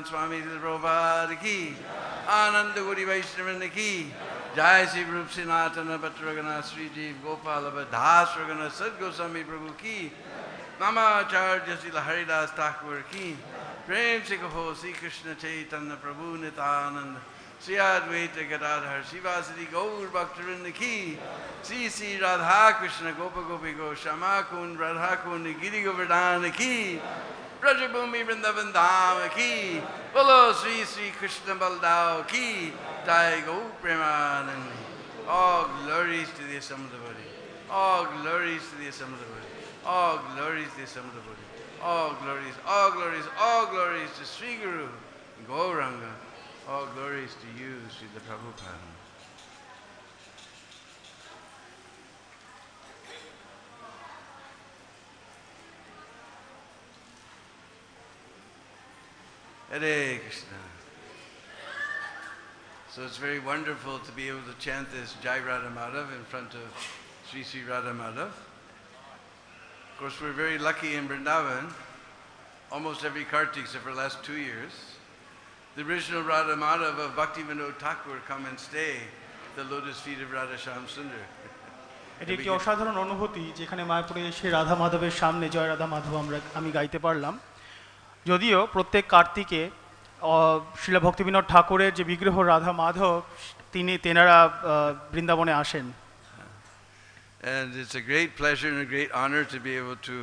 Swami Prabhupada ki, Ananda Guri Vaishnavanda ki, Jai Sri Rup Sinatana Bhatragana Sri Jeev Gopala Badhas Ragana Sad Goswami Prabhu ki, Mama Acharya Srila Haridas Thakur ki, Prem Se Kaho Sri Krishna Chaitanya Prabhu Nityananda, Sri Advaita Gadadhar Srivasadi Gaur Bhaktivinoda ki, Sri Sri Radha Krishna Gopa Gopi Goswami Kund Radha Kund Giri Govardhana ki, Brajabhumi Vrindavan Dham ki, Bolo Sri Sri Krishna Baldao ki, Jai Go Premanandi. All glories to the Assembled Body. All glories to the Assembled Body. All glories to the Assembled Body. All glories, all glories, all glories to Sri Guru Gauranga. All glories to you, Sri Prabhupada. Hare Krishna. So it's very wonderful to be able to chant this Jai Radha Madhav in front of Sri Sri Radha Madhav. Of course, we're very lucky in Vrindavan. Almost every Kartik, except for the last 2 years, the original Radha Madhav of Bhaktivinoda Thakur come and stay at the lotus feet of Radha Shyam Sundar. এটি একটি অসাধারণ অনুভূতি যেখানে মায়াপুরে এসে রাধা মাধবের সামনে জয় রাধা মাধব আমি গাইতে পারলাম। যদিও প্রত্যেক কার্তিকে শ্রীল ভক্তিবিনোদ ঠাকুরের যে বিগ্রহ রাধা মাধব তেনারা বৃন্দাবনে আসেন। And it's a great pleasure and a great honor to be able to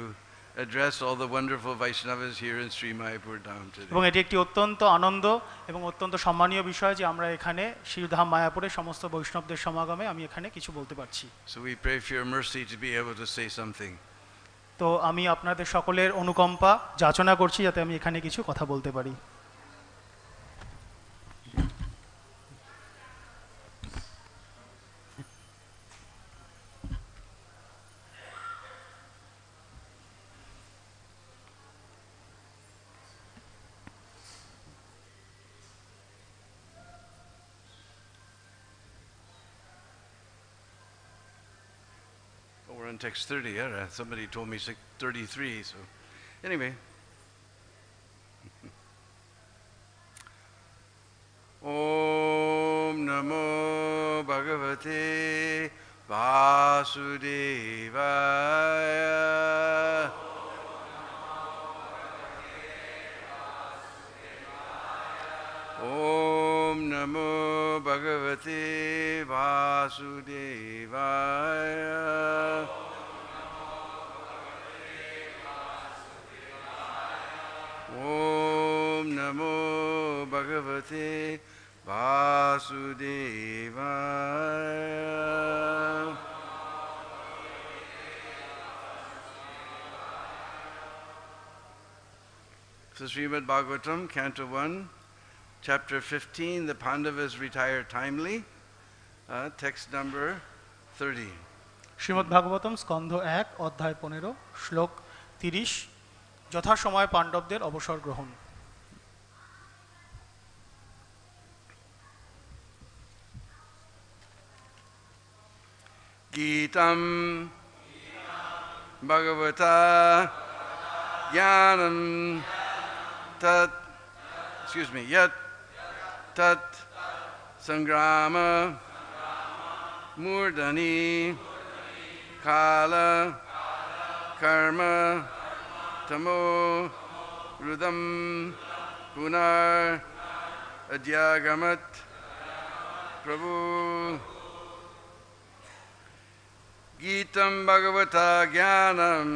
address all the wonderful Vaishnavas here in Sri Mayapur Dham today. এবং এটি একটি অত্যন্ত আনন্দ এবং অত্যন্ত সম্মানীয় বিষয় যে আমরা এখানে শ্রীধাম মায়াপুরে সমস্ত বৈষ্ণবদের সমাগমে আমি এখানে কিছু বলতে পারছি। So we pray for your mercy to be able to say something. তো আমি আপনাদের সকলের অনুকম্পা যাচনা করছি যাতে আমি এখানে কিছু কথা বলতে পারি। context 30. Somebody told me 33, so anyway. Om Namo Bhagavate Vasudevaya. Om Namo Bhagavate Vasudevaya. Om Namo Bhagavate Vasudevaya. So Srimad Bhagavatam, Canto 1, Chapter 15, the Pandavas retire timely, text number 30. Shrimad Bhagavatam স্কন্ধ 1 অধ্যায় 15 শ্লোক 30 যথাসময়ে পাণ্ডবদের অবসর গ্রহণ। Gītam Bhagavata Jnanam Yat Tat Sangrama Murdani Kala Karma Tamo Rudam Punar Adyagamat Prabhu. Gītam Bhagavata Jnanam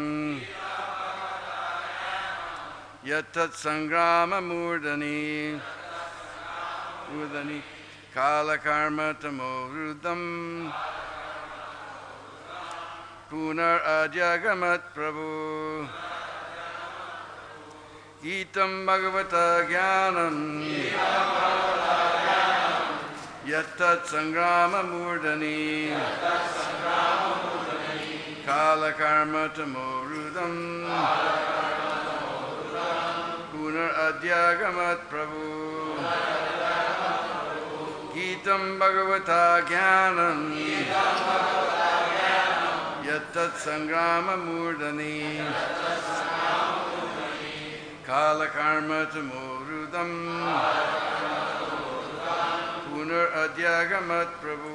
Yatat Sangrama Murdani Kala Karma Tamorudam Punar Adyagamat Prabhu. Gītam Bhagavata Jnanam Yatat Sangrama Murdani Kala Karma Tamorudam Punar Adyagamat Prabhu. Gītam Bhagavata Jnanam Yatat Sangrama Murdani Kala Karma Tamorudam Punar Adyagamat Prabhu.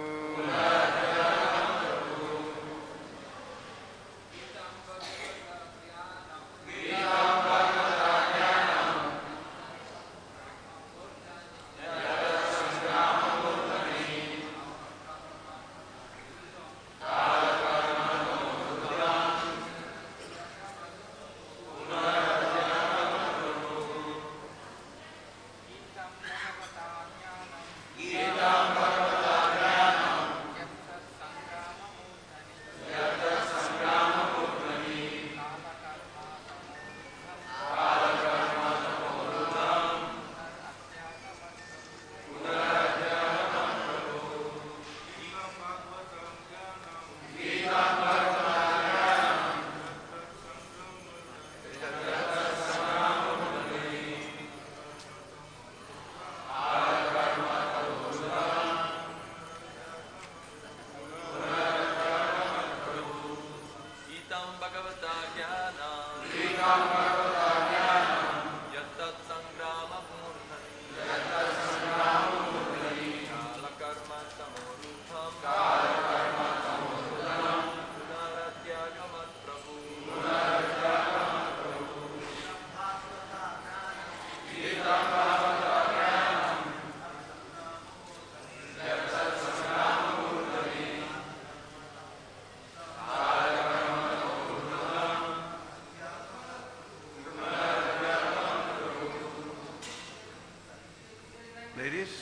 Ladies?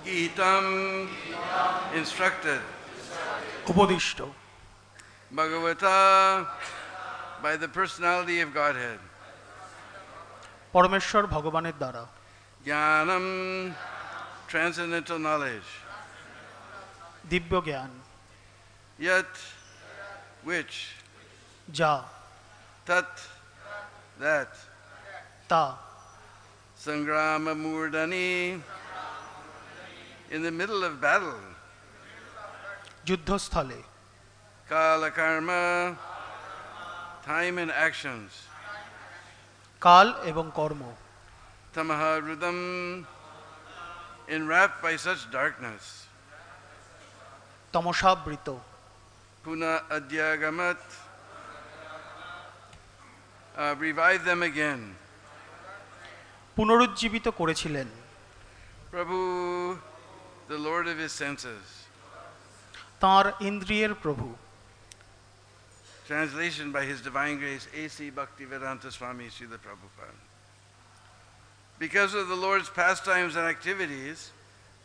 Gitam, instructed. উপদিষ্ট। Bhagavata, by the personality of Godhead. পরমেশ্বর ভগবানের দ্বারা। Jnanam, transcendental knowledge. দিব্য জ্ঞান। Yat, which. যা। Tat, that. তা। Sangrama Murdani, in the middle of battle. যুদ্ধস্থলে। Kala karma, time and actions. কাল এবং কর্ম। Tamaha rudam, enwrapped by such darkness. তমসাবৃত। Puna adyagamat, revive them again. পুনরুজ্জীবিত করেছিলেন। Prabhu, the Lord of his senses. তাঁর ইন্দ্রিয়ের প্রভু। Translation by His Divine Grace, A.C. Bhaktivedanta Swami Srila Prabhupada. Because of the Lord's pastimes and activities,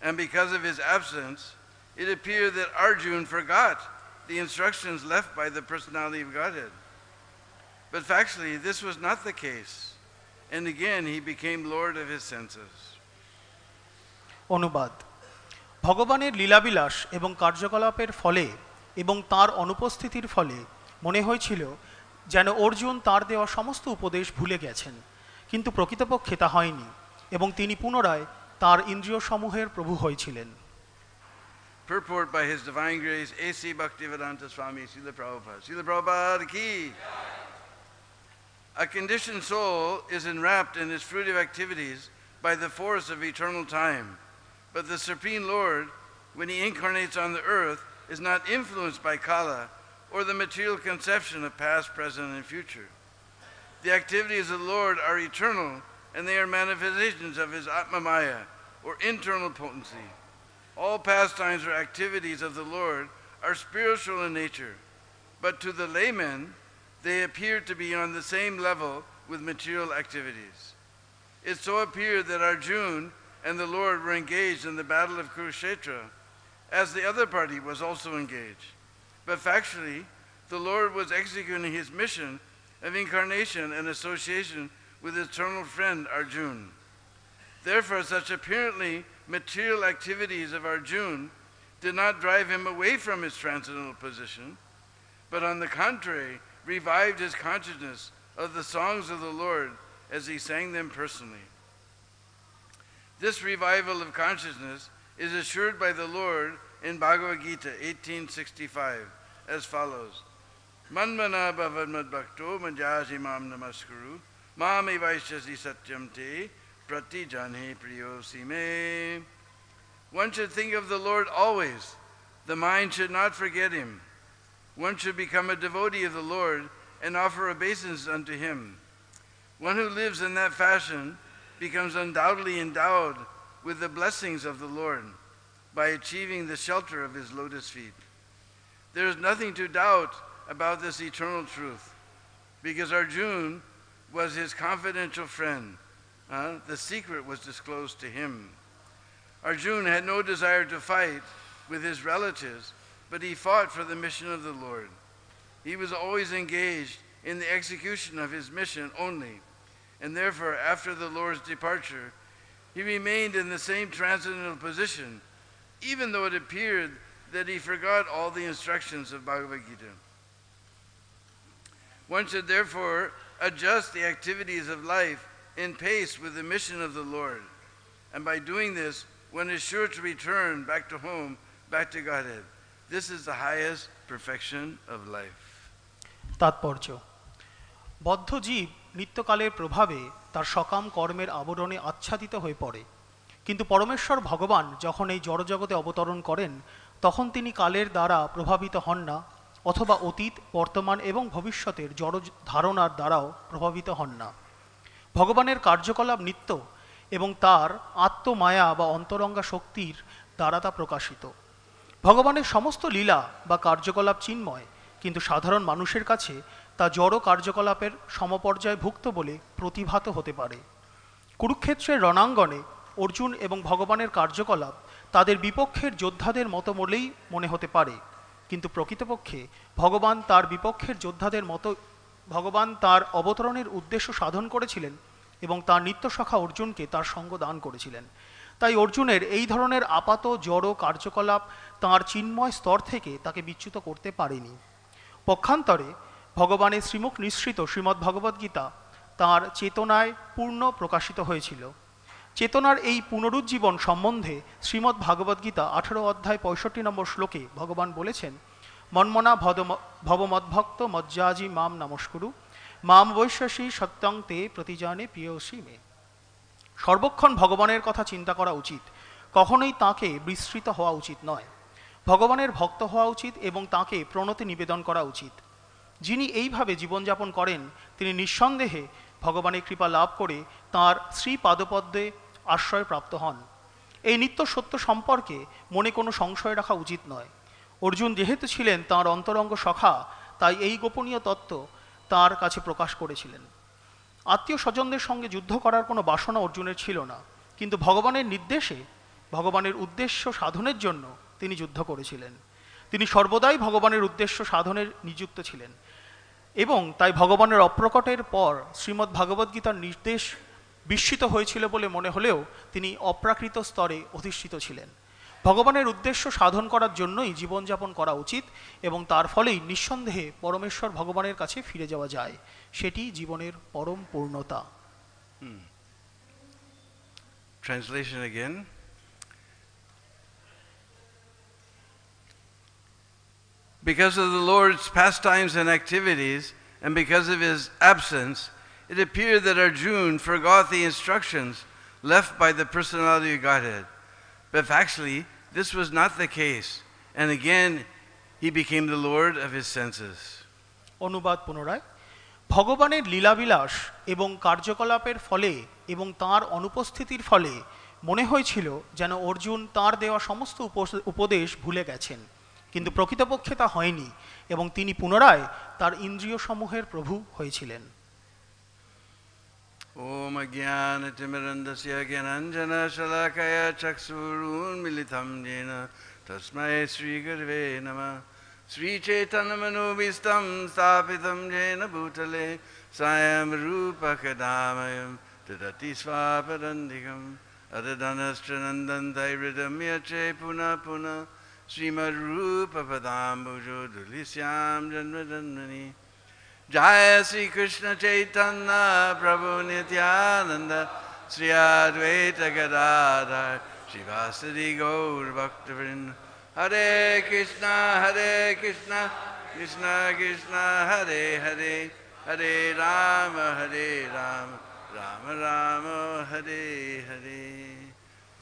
and because of his absence, it appeared that Arjuna forgot the instructions left by the personality of Godhead. But factually, this was not the case. And again, he became Lord of his senses. অনুবাদ। ভগবানের লীলাবিলাস এবং কার্যকলাপের ফলে এবং তার অনুপস্থিতির ফলে মনে হয়েছিল যেন অর্জুন তার দেওয়া সমস্ত উপদেশ ভুলে গেছেন, কিন্তু প্রকৃতপক্ষে তা হয়নি এবং তিনি পুনরায় তার ইন্দ্রিয় সমূহের প্রভু হয়েছিলেন। Purport by His Divine Grace, A.C. Bhaktivedanta Swami Srila Prabhupada. Srila Prabhupada ki. A conditioned soul is enwrapped in its fruitive activities by the force of eternal time. But the Supreme Lord, when he incarnates on the earth, is not influenced by Kala or the material conception of past, present, and future. The activities of the Lord are eternal, and they are manifestations of his Atma Maya, or internal potency. All pastimes or activities of the Lord are spiritual in nature, but to the layman, they appear to be on the same level with material activities. It so appeared that Arjuna and the Lord were engaged in the battle of Kurukshetra, as the other party was also engaged. But factually, the Lord was executing his mission of incarnation and association with his eternal friend Arjuna. Therefore, such apparently material activities of Arjuna did not drive him away from his transcendental position, but on the contrary, revived his consciousness of the songs of the Lord as he sang them personally. This revival of consciousness is assured by the Lord in Bhagavad Gita 18:65 as follows: Manmana bhavad madbhakto manjasi mam namaskuru mame vaishyasi satyam te prati jane priyosi me. One should think of the Lord always. The mind should not forget him. One should become a devotee of the Lord and offer obeisance unto him. One who lives in that fashion becomes undoubtedly endowed with the blessings of the Lord by achieving the shelter of his lotus feet. There is nothing to doubt about this eternal truth, because Arjuna was his confidential friend. The secret was disclosed to him. Arjuna had no desire to fight with his relatives, but he fought for the mission of the Lord. He was always engaged in the execution of his mission only, and therefore, after the Lord's departure, he remained in the same transcendental position, even though it appeared that he forgot all the instructions of Bhagavad Gita. One should therefore adjust the activities of life in pace with the mission of the Lord, and by doing this, one is sure to return back to home, back to Godhead. This is the highest perfection of life. তাৎপর্য: বদ্ধ জীব নিত্যকালের প্রভাবে তার সকাম কর্মের আবরণে আচ্ছাদিত হয়ে পড়ে, কিন্তু পরমেশ্বর ভগবান যখন এই জড়জগতে অবতরণ করেন তখন তিনি কালের দ্বারা প্রভাবিত হন না, অথবা অতীত, বর্তমান এবং ভবিষ্যতের জড় ধারণার দ্বারাও প্রভাবিত হন না। ভগবানের কার্যকলাপ নিত্য এবং তার আত্মমায়া বা অন্তরঙ্গা শক্তির দ্বারা তা প্রকাশিত। ভগবানের সমস্ত লীলা বা কার্যকলাপ চিন্ময়, কিন্তু সাধারণ মানুষের কাছে তা জড় কার্যকলাপের সমপর্যায়ভুক্ত বলে প্রতিভাত হতে পারে। কুরুক্ষেত্রের রণাঙ্গনে অর্জুন এবং ভগবানের কার্যকলাপ তাদের বিপক্ষের যোদ্ধাদের মতো বলেই মনে হতে পারে, কিন্তু প্রকৃতপক্ষে ভগবান তার বিপক্ষের যোদ্ধাদের মতো ভগবান তার অবতরণের উদ্দেশ্য সাধন করেছিলেন এবং তার নিত্যসখা অর্জুনকে তার সঙ্গ দান করেছিলেন। তাই অর্জুনের এই ধরনের আপাত জড় কার্যকলাপ তাঁর চিন্ময় স্তর থেকে তাকে বিচ্যুত করতে পারেনি। পক্ষান্তরে ভগবানের শ্রীমুখ নিঃসৃত শ্রীমদ্ ভগবদ্গীতা তাঁর চেতনায় পূর্ণ প্রকাশিত হয়েছিল। চেতনার এই পুনরুজ্জীবন সম্বন্ধে শ্রীমদ্ ভাগবদ্গীতা 18 অধ্যায় 65 নম্বর শ্লোকে ভগবান বলেছেন, মন্মনা ভবমদ্ভক্ত মজ্জাজি মাম নমস্কুরু মাম বৈশ্বাসী সত্যং তে প্রতিজানে প্রিয়সী মে। সর্বক্ষণ ভগবানের কথা চিন্তা করা উচিত, কখনোই তাঁকে বিস্মৃত হওয়া উচিত নয়। ভগবানের ভক্ত হওয়া উচিত এবং তাঁকে প্রণতি নিবেদন করা উচিত। যিনি এইভাবে জীবনযাপন করেন তিনি নিঃসন্দেহে ভগবানের কৃপা লাভ করে তাঁর শ্রীপাদপদ্মে আশ্রয় প্রাপ্ত হন। এই নিত্য সত্য সম্পর্কে মনে কোনো সংশয় রাখা উচিত নয়। অর্জুন যেহেতু ছিলেন তাঁর অন্তরঙ্গ সখা, তাই এই গোপনীয় তত্ত্ব তাঁর কাছে প্রকাশ করেছিলেন। আত্মীয় স্বজনদের সঙ্গে যুদ্ধ করার কোনো বাসনা অর্জুনের ছিল না, কিন্তু ভগবানের নির্দেশে ভগবানের উদ্দেশ্য সাধনের জন্য তিনি যুদ্ধ করেছিলেন। তিনি সর্বদাই ভগবানের উদ্দেশ্য সাধনের নিযুক্ত ছিলেন এবং তাই ভগবানের অপ্রকটের পর শ্রীমদ্ ভাগবদ্গীতার নির্দেশ বিস্মিত হয়েছিল বলে মনে হলেও তিনি অপ্রাকৃত স্তরে অধিষ্ঠিত ছিলেন। ভগবানের উদ্দেশ্য সাধন করার জন্যই জীবনযাপন করা উচিত এবং তার ফলেই নিঃসন্দেহে পরমেশ্বর ভগবানের কাছে ফিরে যাওয়া যায়। সেটি জীবনের পরম পূর্ণতা। Translation again. Because of the Lord's pastimes and activities, and because of his absence, it appeared that Arjuna forgot the instructions left by the personality of Godhead. But actually, this was not the case, and again, he became the Lord of his senses. অনুবাদ পুনরায়। ভগবানের লীলাবিলাস এবং কার্যকলাপের ফলে এবং তাঁর অনুপস্থিতির ফলে মনে হয়েছিল যেন অর্জুন তাঁর দেওয়া সমস্ত উপদেশ ভুলে গেছেন, কিন্তু প্রকৃতপক্ষে তা হয়নি এবং তিনি পুনরায় তার ইন্দ্রিয় সমূহের প্রভু হয়েছিলেন। Om Ajnana-timirandasya Gyananjana Shalakaya Chaksurunmilitam Jena Tasmai Sri Gurave Namah Sri Chaitanya-manubhistam Sthapitam Jena Bhutale Sayam Rupa Kadamayam Tadati Svaparandikam Adadanastranandantai Ridamyache Puna Puna Srimad Rupa Padambujo Dulisyam Janmajanmani Jaya Sri Krishna Chaitanya Prabhu Nityananda Sri Advaita Gadadhar Shivasadi Gaur Bhaktavrinda Hare Krishna Krishna Krishna Hare Hare Hare Rama Rama Rama Hare Hare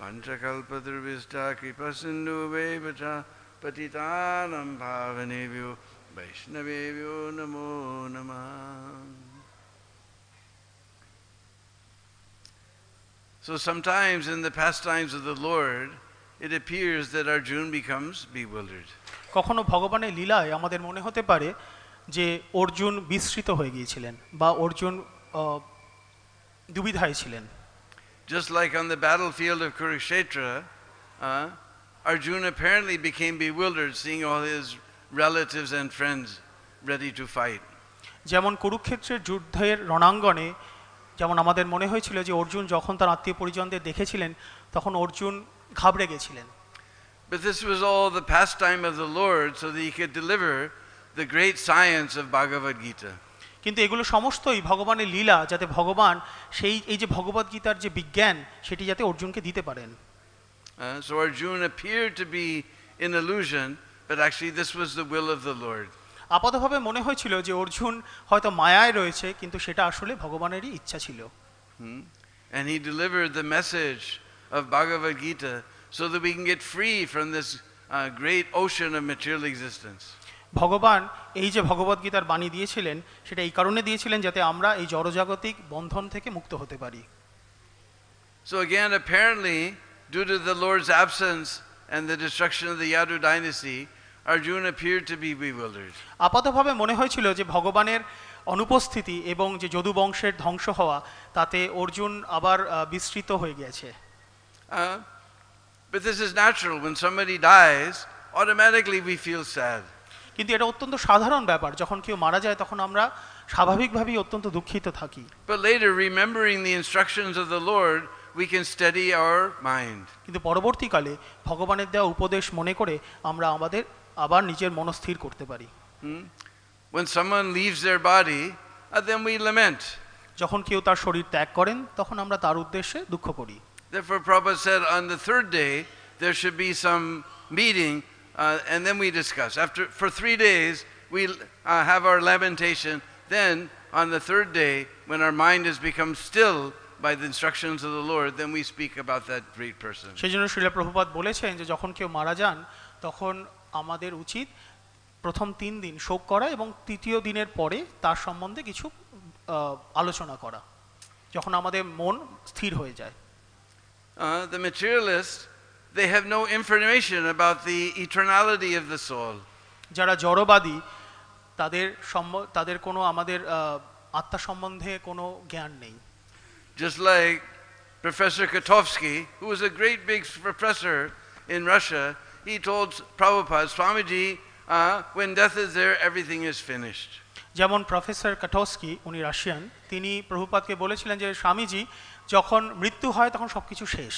Panchakalpatarvishta Kripasindu Vevacha Patitanam Bhavanebhyo Vaishnavebhyo Namo Namah. So sometimes in the pastimes of the Lord, it appears that Arjuna becomes bewildered. কখনো ভগবানের লীলায় আমাদের মনে হতে পারে যে অর্জুন বিস্মৃত হয়ে গিয়েছিলেন বা অর্জুন দুবিধায় ছিলেন। Just like on the battlefield of Kurukshetra, Arjuna apparently became bewildered seeing all his relatives and friends ready to fight. যেমন কুরুক্ষেত্রের যুদ্ধের রণাঙ্গনে যেমন আমাদের মনে হয়েছিল যে অর্জুন যখন তার আত্মীয় পরিজনদের দেখেছিলেন তখন অর্জুন ঘাবড়ে গেছিলেন। But this was all the pastime of the Lord so that he could deliver the great science of Bhagavad Gita. কিন্তু এগুলো সমস্তই ভগবানের লীলা, যাতে ভগবান এই যে ভগবদ গীতার যে বিজ্ঞান সেটি যাতে অর্জুনকে দিতে পারেন। So Arjuna appeared to be in illusion, but actually this was the will of the Lord. আপাতভাবে মনে হয়েছিল যে অর্জুন হয়তো মায়ায় রয়েছে, কিন্তু সেটা আসলে ভগবানেরই ইচ্ছা ছিল। And he delivered the message of Bhagavad Gita so that we can get free from this great ocean of material existence. ভগবান এই যে ভগবদ গীতার বাণী দিয়েছিলেন সেটা এই কারণে দিয়েছিলেন যাতে আমরা এই জড়জাগতিক বন্ধন থেকে মুক্ত হতে পারি। So again, apparently, due to the Lord's absence and the destruction of the Yadu dynasty, Arjuna appeared to be bewildered. আপাতভাবে মনে হয়েছিল যে ভগবানের অনুপস্থিতি এবং যে যদু বংশের ধ্বংস হওয়া তাতে অর্জুন আবার বিস্মৃত হয়ে গেছে। But this is natural. When somebody dies, automatically we feel sad. কিন্তু এটা অত্যন্ত সাধারণ ব্যাপার, যখন কেউ মারা যায় তখন আমরা স্বাভাবিকভাবেই অত্যন্ত দুঃখিত থাকি। But later, remembering the instructions of the Lord, we can steady our mind. কিন্তু পরবর্তীকালে ভগবানের দেওয়া উপদেশ মনে করে আমরা আমাদের আবার নিজের মন স্থির করতে পারি। When someone leaves their body, then we lament. যখন কেউ তার শরীর ত্যাগ করেন তখন আমরা তার উদ্দেশ্যে দুঃখ করি। Therefore, Prabhupada said on the third day there should be some meeting, and then we discuss. For 3 days we have our lamentation. Then on the third day, when our mind has become still by the instructions of the Lord, then we speak about that great person. সেজন্য শ্রীল প্রভুপাদ বলেছেন যে যখন কেউ মারা যান তখন আমাদের উচিত প্রথম 3 দিন শোক করা এবং তৃতীয় দিনের পরে তার সম্বন্ধে কিছু আলোচনা করা, যখন আমাদের মন স্থির হয়ে যায়। The materialists, they have no information about the eternality of the soul. যারা জড়বাদী তাদের কোনো আমাদের আত্মা সম্বন্ধে কোনো জ্ঞান নেই। Just like Professor Kotovsky, who was a great big professor in Russia, he told Prabhupada, Swamiji, when death is there, everything is finished. যেমন প্রফেসর কাটোস্কি, উনি রাশিয়ান, তিনি প্রভুপাদকে বলেছিলেন যে স্বামীজি, যখন মৃত্যু হয় তখন সবকিছু শেষ।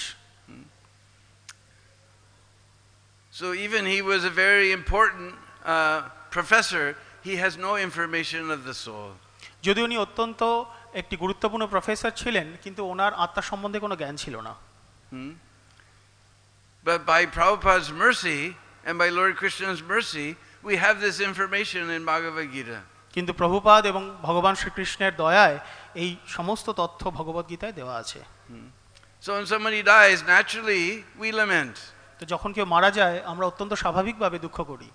So even he was a very important professor, he has no information of the soul. যদিও উনি অত্যন্ত একটি গুরুত্বপূর্ণ প্রফেসর ছিলেন, কিন্তু ওনার আত্মা সম্বন্ধে কোনো জ্ঞান ছিল না। But by Prabhupada's mercy and by Lord Krishna's mercy, we have this information in Bhagavad Gita. কিন্তু প্রভুপাদ এবং ভগবান শ্রীকৃষ্ণের দয়ায় এই সমস্ত তথ্য ভগবদ গীতায় দেওয়া আছে। So when somebody dies, naturally we lament. তো যখন কেউ মারা যায় আমরা অত্যন্ত স্বাভাবিকভাবে দুঃখ করি।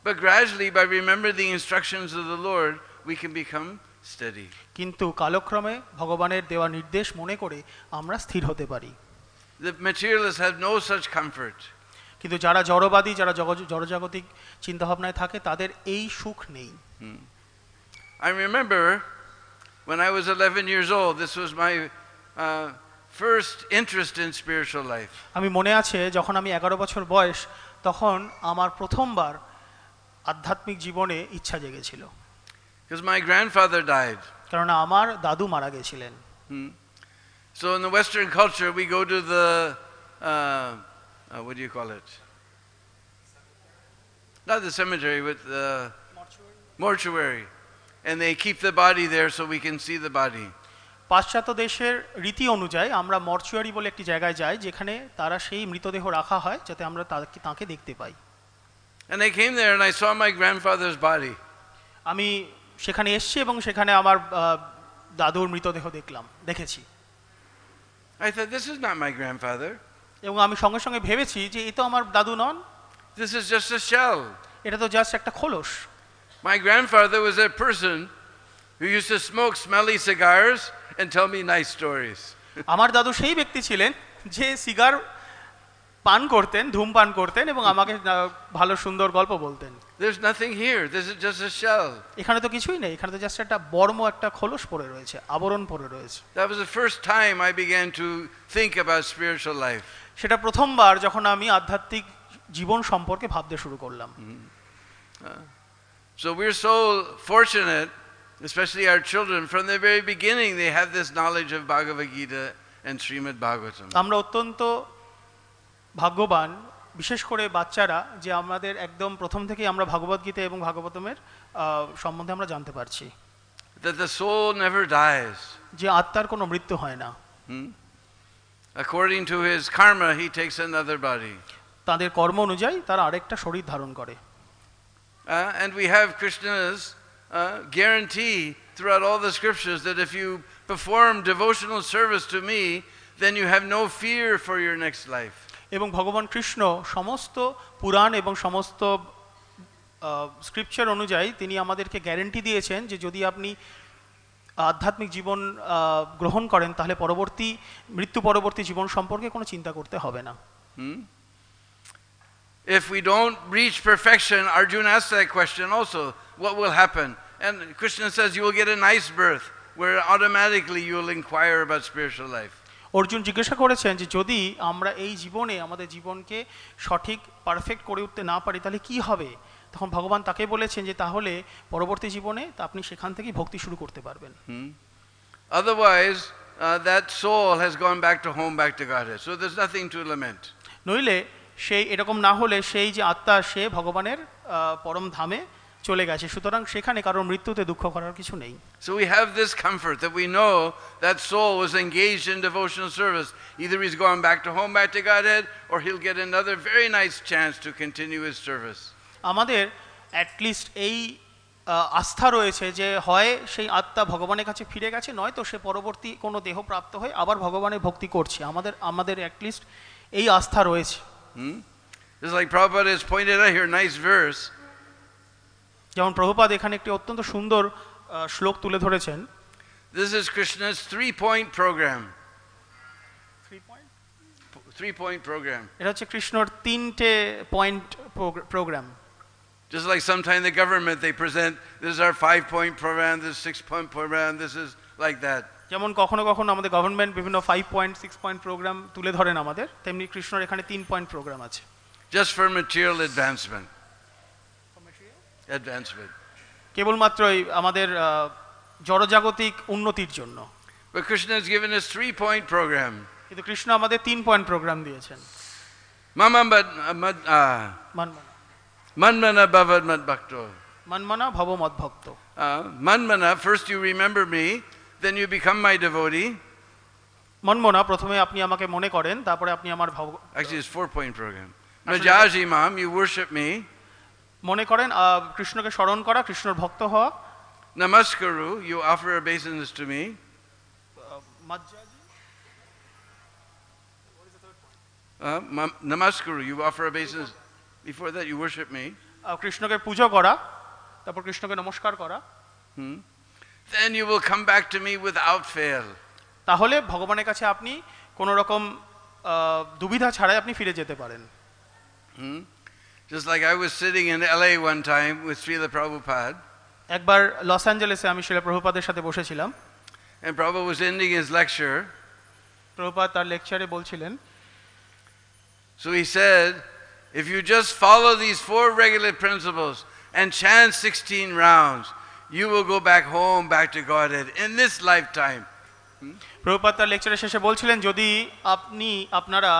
But gradually, by remembering the instructions of the Lord, we can become steady. কিন্তু কালক্রমে ভগবানের দেওয়া নির্দেশ মনে করে আমরা স্থির হতে পারি। The materialists have no such comfort. কিন্তু যারা জড়বাদী, যারা জড়জাগতিক চিন্তাভাবনায় থাকে, তাদের এই সুখ নেই। I remember when I was 11 years old, this was my first interest in spiritual life. আমি মনে আছে যখন আমি 11 বছর বয়স, তখন আমার প্রথমবার আধ্যাত্মিক জীবনে ইচ্ছা জেগেছিল। Because my grandfather died. কারণ আমার দাদু মারা গেছিলেন। So in the Western culture, we go to the what do you call it? Not the cemetery, but the mortuary. And they keep the body there so we can see the body. পাশ্চাত্য দেশের রীতি অনুযায়ী আমরা mortuary বলে একটি জায়গায় যাই, যেখানে তারা সেই মৃতদেহ রাখা হয় যাতে আমরা তাকে দেখতে পাই। And I came there and I saw my grandfather's body. আমি সেখানে এসেছি এবং সেখানে আমার দাদুর মৃতদেহ দেখেছি। I thought, this is not my grandfather. এবং আমি সঙ্গে সঙ্গে ভেবেছি যে এই তো আমার দাদু নন, This is just a shell. এটা তো জাস্ট একটা খোলস। My grandfather was a person who used to smoke smelly cigars and tell me nice stories. আমার দাদু সেই ব্যক্তি ছিলেন যে সিগার পান করতেন, ধূমপান করতেন এবং আমাকে ভালো সুন্দর গল্প বলতেন। There's nothing here. This is just a shell. এখানে তো কিছুই নেই, এখানে তো জাস্ট একটা বর্ম, একটা খোলস পড়ে রয়েছে, আবরণ পড়ে রয়েছে। That was the first time I began to think about spiritual life. সেটা প্রথমবার যখন আমি আধ্যাত্মিক জীবন সম্পর্কে ভাবতে শুরু করলাম। So we're so fortunate, especially our children, from the very beginning they have this knowledge of Bhagavad Gita and Srimad Bhagavatam. আমরা অত্যন্ত ভাগ্যবান, বিশেষ করে বাচ্চারা, যে আমাদের একদম প্রথম থেকেই আমরা ভগবদ গীতা এবং ভাগবতমের সম্বন্ধে আমরা জানতে পারছি। That the soul never dies. যে আত্মার কোনো মৃত্যু হয় না। According to his karma, he takes another body. তাদের কর্ম অনুযায়ী তারা আরেকটা শরীর ধারণ করে। And we have Krishna's guarantee throughout all the scriptures that if you perform devotional service to me, then you have no fear for your next life. এবং ভগবান কৃষ্ণ সমস্ত পুরাণ এবং সমস্ত স্ক্রিপচার অনুযায়ী তিনি আমাদেরকে গ্যারেন্টি দিয়েছেন যে যদি আপনি আধ্যাত্মিক জীবন গ্রহণ করেন তাহলে মৃত্যু পরবর্তী জীবন সম্পর্কে কোনো চিন্তা করতে হবে না। If we don't reach perfection, Arjuna asked that question also, what will happen? And Krishna says you will get a nice birth where automatically you will inquire about spiritual life. Arjun জিজ্ঞাসা করেছেন যে যদি আমরা এই জীবনে আমাদের জীবনকে সঠিক পারফেক্ট করে উঠতে না পারি তাহলে কি হবে, তখন ভগবান তাকে বলেছেন যে তাহলে পরবর্তী জীবনে তা আপনি সেখান থেকেই ভক্তি শুরু করতে পারবেন। Otherwise, that soul has gone back to home, back to Godhead. So there's nothing to lament. নইলে সেই এরকম না হলে সেই যে আত্মা সে ভগবানের পরম ধামে চলে গেছে, সুতরাং সেখানে কারোর মৃত্যুতে দুঃখ করার কিছু নেই। So we have this comfort that we know that soul was engaged in devotional service. Either he's gone back to home, back to Godhead, or he'll get another very nice chance to continue his service. আমাদের at least এই আস্থা রয়েছে যে হয় সেই আত্মা ভগবানের কাছে ফিরে গেছে, নয়তো সে পরবর্তী কোনো দেহ প্রাপ্ত হয়ে আবার ভগবানের ভক্তি করছে। আমাদের অ্যাটলিস্ট এই আস্থা রয়েছে। It's like Prabhupada has pointed out here, nice verse. যেমন প্রভুপাদ এখানে একটি অত্যন্ত সুন্দর শ্লোক তুলে ধরেছেন। This is Krishna's 3-point program. 3-point program. এটা হচ্ছে কৃষ্ণর 3টে point programme. Just like sometimes the government, they present, this is our 5-point program, this is 6-point program, this is like that. যেমন কখনো কখনো আমাদের গভর্নমেন্ট বিভিন্ন 5 পয়েন্ট 6 পয়েন্ট প্রোগ্রাম তুলে ধরেন আমাদের, তেমনি কৃষ্ণর এখানে 3 পয়েন্ট প্রোগ্রাম আছে। Just for material advancement. কেবলমাত্রই আমাদের জড়জাগতিক উন্নতির জন্য। But Krishna has given us 3-point program. কিন্তু কৃষ্ণ আমাদের 3 পয়েন্ট প্রোগ্রাম দিয়েছেন। Manmana bhavad mad bhakto. মনমনা ভব মদ ভক্ত। Manmana, first you remember me, then you become my devotee. মনমনা, প্রথমে আপনি আমাকে মনে করেন, তারপরে আপনি আমার ভব। Actually it's 4-point program. Najaji mam, you worship me. মনে করেন, কৃষ্ণকে স্মরণ করা, কৃষ্ণর ভক্ত হওয়া। Namaskaru, you offer obeisance to me. Namaskaru, you offer obeisance. Before that you worship me. কৃষ্ণকে পূজা করা, তারপর কৃষ্ণকে নমস্কার করা। Then you will come back to me without fail. তাহলে ভগবানের কাছে আপনি কোন রকম দুবিধা ছাড়াই আপনি ফিরে যেতে পারেন। Just like I was sitting in LA one time with Srila Prabhupada. একবার লস অ্যাঞ্জেলেসে আমি শ্রীল প্রভুপাদের সাথে বসেছিলাম। And Prabhupada was ending his lecture. Prabhupada তার লেকচারে বলছিলেন। So he said, if you just follow these 4 regular principles and chant 16 rounds, you will go back home, back to Godhead in this lifetime. Prabhupada তার লেকচারের শেষে বলছিলেন, যদি আপনারা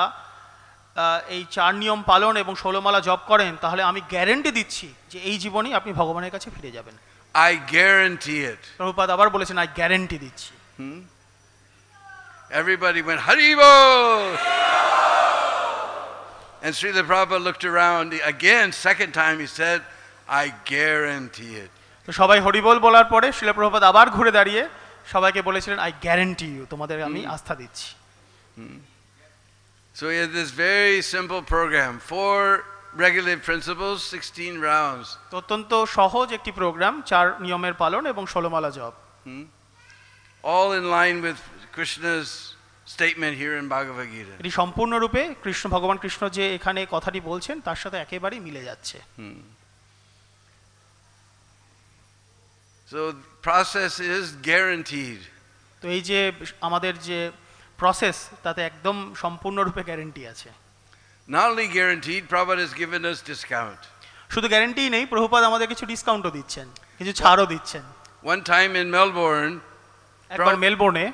এই 4 নিয়ম পালন এবং 16 মালা জপ করেন, তাহলে আমি গ্যারান্টি দিচ্ছি যে এই জীবনেই আপনি ভগবানের কাছে ফিরে যাবেন। I guarantee it. প্রভুপাদ আবার বলেছেন, আই গ্যারান্টি দিচ্ছি। Everybody went Hari Bol. And Srila Prabhupada looked around again, second time he said, I guarantee it. তো সবাই হরিবোল বলার পরে শ্রীল প্রভুপাদ আবার ঘুরে দাঁড়িয়ে সবাইকে বলেছিলেন, আই গ্যারান্টি ইউ, তোমাদের আমি আস্থা দিচ্ছি। So he had this very simple program, 4 regulative principles, 16 rounds. অত্যন্ত সহজ একটি প্রোগ্রাম, 4 নিয়মের পালন এবং 16 মালা জপ। All in line with Krishna's statement here in Bhagavad Gita. এটি সম্পূর্ণরূপে ভগবান কৃষ্ণ যে এখানে কথাটি বলছেন তার সাথে একেবারেই মিলে যাচ্ছে। So process is guaranteed. তো এই যে আমাদের যে প্রসেস, তাতে একদম সম্পূর্ণরূপে গ্যারান্টি আছে। Not only guaranteed, Prabhupada has given us discount. শুধু গ্যারান্টি নেই, প্রভুপাদ আমাদের কিছু ডিসকাউন্টও দিচ্ছেন, কিছু ছাড়ও দিচ্ছেন। One time in Melbourne, একবার মেলবোর্নে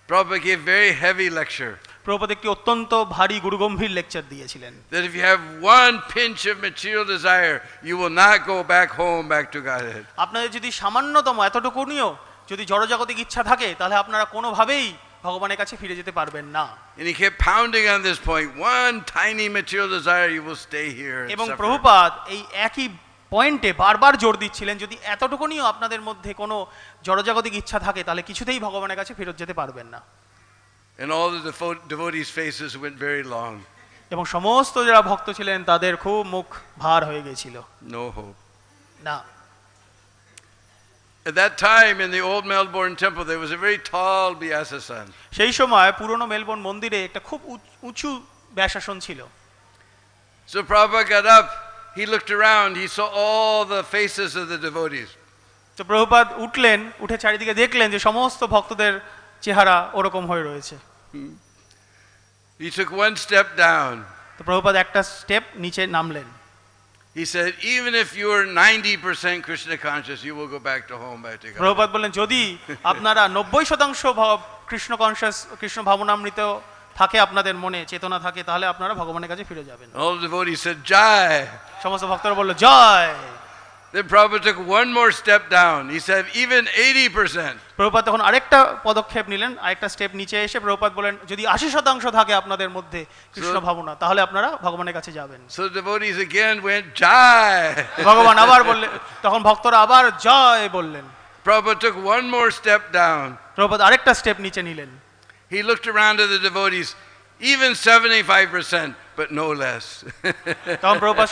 Prabhupada gave very heavy lecture. Prabhupada একটি অত্যন্ত ভারী গুরুগম্ভীর লেকচার দিয়েছিলেন। That if you have one pinch of material desire, you will not go back home, back to Godhead. আপনাদের যদি সামান্যতম এতটুকুনিও যদি জড়জাগতিক ইচ্ছা থাকে, তাহলে আপনারা কোনোভাবেই ভগবানের কাছে ফিরে যেতে পারবেন না। And he kept pounding on this point, one tiny material desire, you will stay here. এবং প্রভুপাদ এই একই পয়েন্টে বারবার জোর দিচ্ছিলেন, যদি এতটুকুনিও আপনাদের মধ্যে কোনো জড়জাগতিক ইচ্ছা থাকে, তাহলে কিছুতেই ভগবানের কাছে ফেরত যেতে পারবেন না। And all the devotees' faces went very long. এবং সমস্ত যারা ভক্ত ছিলেন তাদের খুব মুখ ভার হয়ে গিয়েছিল। No hope. না। At that time in the old Melbourne temple there was a very tall Vyasasana. সেই সময় পুরনো মেলবোর্ন মন্দিরে একটা খুব উঁচু ব্যাসাসন ছিল। So Prabhupada got up, he looked around, he saw all the faces of the devotees. তো প্রভুপাদ উঠলেন, উঠে চারিদিকে দেখলেন যে সমস্ত ভক্তদের চেহারা ওরকম হয়ে রয়েছে। He took one step down. তো প্রভুপাদ একটা স্টেপ নিচে নামলেন। He said, even if you're 90% Krishna conscious, you will go back to home by taking. Prabhupada বললেন যদি আপনারা 90% কৃষ্ণ কনশাস কৃষ্ণ ভাবনামৃত থাকে আপনাদের মনে চেতনা থাকে তাহলে আপনারা ভগবানের কাছে ফিরে যাবেন। All the devotees said, Jai. সমস্ত ভক্তরা বলল জয়। Then Prabhupada took one more step down. He said, even 80%. Prabhupada তখন আরেকটা পদক্ষেপ নিলেন, আরেকটা স্টেপ নিচে এসে প্রভুপাদ বলেন যদি 80% থাকে আপনাদের মধ্যে কৃষ্ণ ভাবনা তাহলে আপনারা ভগবানের কাছে যাবেন। So the devotees again went Jai. ভগবান আবার বললেন, তখন ভক্তরা আবার জয় বললেন। Prabhupada took one more step down. Prabhupada আরেকটা স্টেপ নিচে নিলেন। He looked around to the devotees, even 75%, but no less. তখন প্রভুপাদ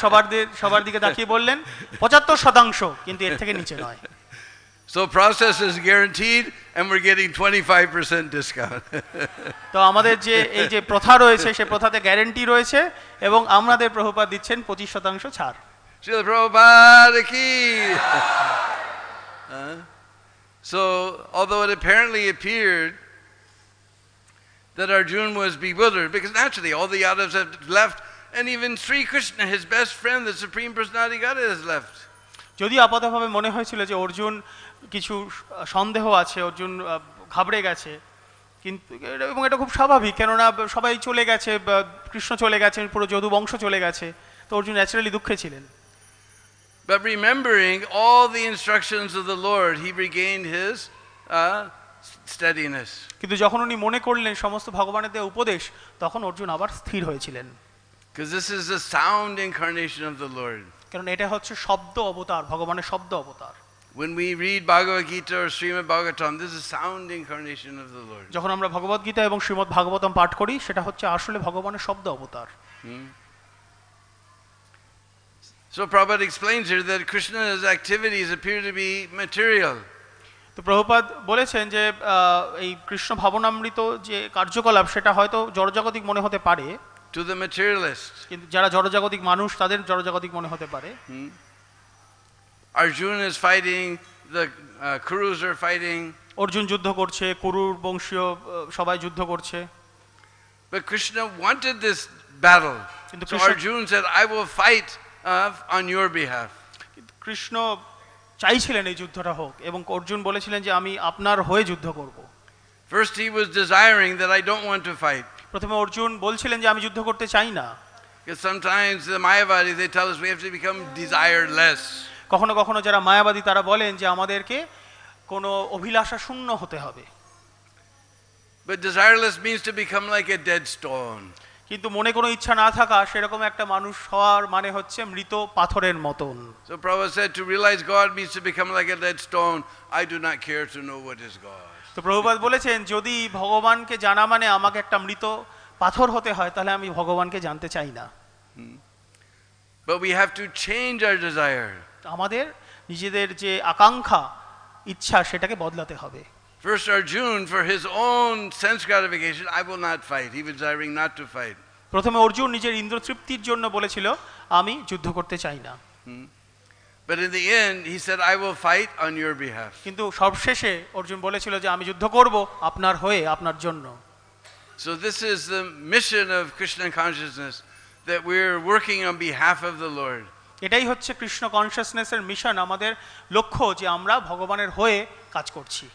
সবার দিকে তাকিয়ে বললেন 75% কিন্তু এর থেকে নিচে নয়। So process is guaranteed and we're getting 25% discount. তো আমাদের যে এই যে প্রথা রয়েছে সেই প্রথাতে গ্যারান্টি রয়েছে এবং আমাদের প্রভুপাদ দিচ্ছেন 25% ছাড়। Srila Prabhupada ki. So although it apparently appeared that Arjuna was bewildered, because naturally all the Yadavas have left, and even Sri Krishna, his best friend, the Supreme Personality Godhead, has left. যদি আপাতভাবে মনে হয়েছিল যে অর্জুন কিছু সন্দেহ আছে, অর্জুন ঘাবড়ে গেছে, কিন্তু এবং এটা খুব স্বাভাবিক, কেননা সবাই চলে গেছে, কৃষ্ণ চলে গেছেন, পুরো যদু বংশ চলে গেছে, তো অর্জুন ন্যাচারালি দুঃখে ছিলেন। But remembering all the instructions of the Lord, he regained his steadiness. কিন্তু যখন উনি মনে করলেন সমস্ত ভগবানের দেওয়া উপদেশ, তখন অর্জুন আবার স্থির হয়েছিলেন। Because this is the sound incarnation of the Lord. কারণ এটা হচ্ছে শব্দ অবতার, ভগবানের শব্দ অবতার। When we read Bhagavad Gita or Srimad Bhagavatam, this is sound incarnation of the Lord. যখন আমরা ভগবদ গীতা এবং শ্রীমদ্ ভাগবতম পাঠ করি সেটা হচ্ছে আসলে ভগবানের শব্দ অবতার। So Prabhupada explains here that Krishna's activities appear to be material. তো প্রভুপাদ বলেছেন যে এই কৃষ্ণ ভাবনামৃত যে কার্যকলাপ সেটা হয়তো জড়জাগতিক মনে হতে পারে To the materialist. কিন্তু যারা জড়জাগতিক মানুষ তাদের জড়জাগতিক মনে হতে পারে। Arjuna is fighting, the Kurus are fighting. Arjun যুদ্ধ করছে, কুরুর বংশীয় সবাই যুদ্ধ করছে। But Krishna wanted this battle. কিন্তু So Arjuna said, I will fight on your behalf. Krishna চাইছিলেন এই যুদ্ধটা হোক এবং অর্জুন বলেছিলেন যে আমি আপনার হয়ে যুদ্ধ করব। First he was desiring that I don't want to fight. প্রথমে অর্জুন বলছিলেন যে আমি যুদ্ধ করতে চাই না। Because sometimes the Mayavadis, they tell us we have to become desireless. কখনো কখনো যারা মায়াবাদী তারা বলেন যে আমাদেরকে কোনো অভিলাষা শূন্য হতে হবে। But desireless means to become like a dead stone. কিন্তু মনে কোনো ইচ্ছা না থাকা সেরকম একটা মানুষ হওয়ার মানে হচ্ছে মৃত পাথরের মতন। So Prabhupada said to realize God means to become like a dead stone. I do not care to know what is God. তো প্রভুপাদ বলেছেন যদি ভগবানকে জানা মানে আমাকে একটা মৃত পাথর হতে হয় তাহলে আমি ভগবানকে জানতে চাই না। But we have to change our desire. আমাদের নিজেদের যে আকাঙ্ক্ষা ইচ্ছা সেটাকে বদলাতে হবে। First Arjuna, for his own sense gratification, I will not fight. He was desiring not to fight. প্রথমে অর্জুন নিজের ইন্দ্র তৃপ্তির জন্য বলেছিল আমি যুদ্ধ করতে চাই না। But in the end, he said, I will fight on your behalf. কিন্তু সবশেষে অর্জুন বলেছিল যে আমি যুদ্ধ করব আপনার হয়ে, আপনার জন্য। So this is the mission of Krishna consciousness, that we're working on behalf of the Lord. এটাই হচ্ছে কৃষ্ণ কনশাসনেসের মিশন, আমাদের লক্ষ্য যে আমরা ভগবানের হয়ে কাজ করছি।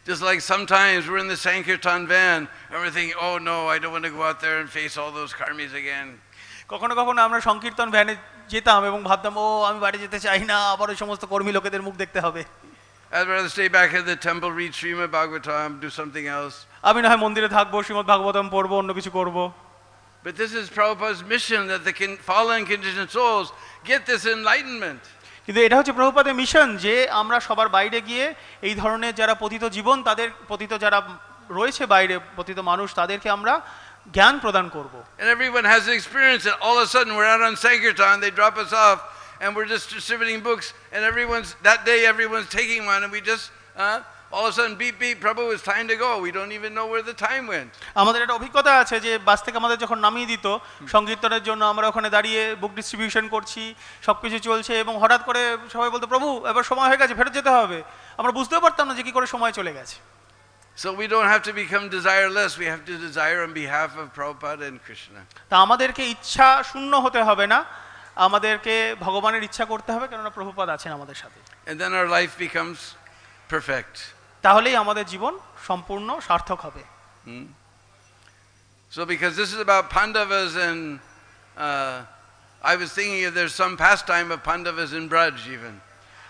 Just like sometimes we're in the Sankirtan van and we're thinking, oh no, I don't want to go out there and face all those karmis again. কখনো কখনো আমরা সংকীর্তন ভ্যানে যেতাম এবং ভাবতাম ও আমি বাড়ি যেতে চাই না, আবার ওই সমস্ত কর্মী লোকেদের মুখ দেখতে হবে। I'd rather stay back at the temple, read Srimad Bhagavatam, do something else. আমি না হয় মন্দিরে থাকবো, শ্রীমদ্ ভাগবতম পড়বো, অন্য কিছু করব। But this is Prabhupada's mission, that the fallen conditioned souls get this enlightenment. কিন্তু এটা হচ্ছে প্রভুপাদের মিশন যে আমরা সবার বাইরে গিয়ে এই ধরনের যারা পতিত জীবন, তাদের পতিত যারা রয়েছে বাইরে পতিত মানুষ, তাদেরকে আমরা জ্ঞান প্রদান করব। And everyone has the experience that all of a sudden we're out on Sankirtan, they drop us off and we're just distributing books, and that day everyone's taking one, and we just all of a sudden, beep, beep, Prabhu, it's time to go. We don't even know where the time went. আমাদের একটা অভিজ্ঞতা আছে যে বাস থেকে আমাদের যখন নামিয়ে দিত সংকীর্তনের জন্য, আমরা ওখানে দাঁড়িয়ে বুক ডিস্ট্রিবিউশন করছি, সব কিছু চলছে, এবং হঠাৎ করে সবাই বলতো প্রভু এবার সময় হয়ে গেছে, ফেরত যেতে হবে। আমরা বুঝতেও পারতাম না যে কি করে সময় চলে গেছে। So we don't have to become desireless. We have to desire on behalf of Prabhupada and Krishna. তা আমাদেরকে ইচ্ছা শূন্য হতে হবে না, আমাদেরকে ভগবানের ইচ্ছা করতে হবে, কেননা প্রভুপাদ আছেন আমাদের সাথে। And then our life becomes perfect. তাহলেই আমাদের জীবন সম্পূর্ণ সার্থক হবে। So because this is about Pandavas, and I was thinking if there's some pastime of Pandavas in Braj even.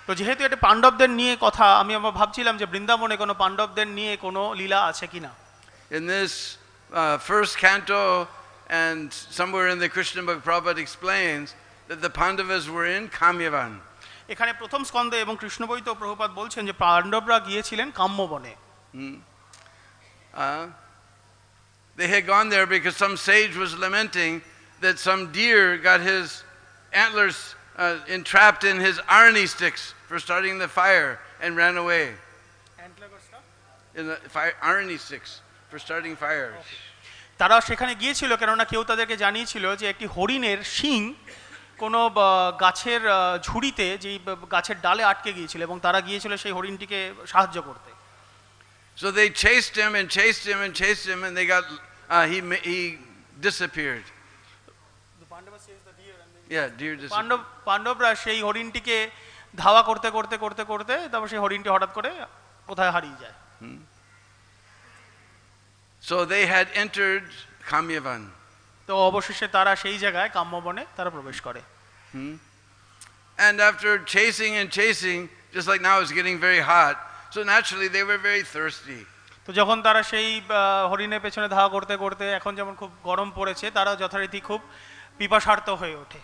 তো যেহেতু এটা পাণ্ডবদের নিয়ে কথা, আমি ভাবছিলাম যে বৃন্দাবনে কোনো পাণ্ডবদের নিয়ে কোনো লীলা আছে কিনা। In this first canto and somewhere in the Krishna book, Prabhupada explains that the Pandavas were in Kamyavan. এখানে প্রথম স্কন্ধে এবং কৃষ্ণ বইতেও প্রভুপাদ বলছেন যে পাণ্ডবরা গিয়েছিলেন কাম্যবনে। They had gone there because some sage was lamenting that some deer got his antlers entrapped in his arni sticks for starting the fire and ran away. In the fire, arni sticks for starting fires. তারা সেখানে গিয়েছিল কেননা কেউ তাদেরকে জানিয়েছিল যে একটি হরিণের শিং কোনো গাছের ঝুড়িতে, যেই গাছের ডালে আটকে গিয়েছিল, এবং তারা গিয়েছিল সেই হরিণটিকে সাহায্য করতে। So they chased him and chased him and chased him, and they got he disappeared. Yeah, deer disappeared. পাণ্ডবরা সেই হরিণটিকে ধাওয়া করতে করতে করতে করতে তারপর সেই হরিণটি হঠাৎ করে কোথায় হারিয়ে যায়। So they had entered Kamyavan. তো অবশেষে তারা সেই জায়গায় কাম্যবনে তারা প্রবেশ করে। And after chasing and chasing, just like now it's getting very hot, so naturally they were very thirsty. তো যখন তারা সেই হরিণের পেছনে ধাওয়া করতে করতে, এখন যেমন খুব গরম পড়েছে, তারা যথারীতি খুব পিপাসার্ত হয়ে ওঠে।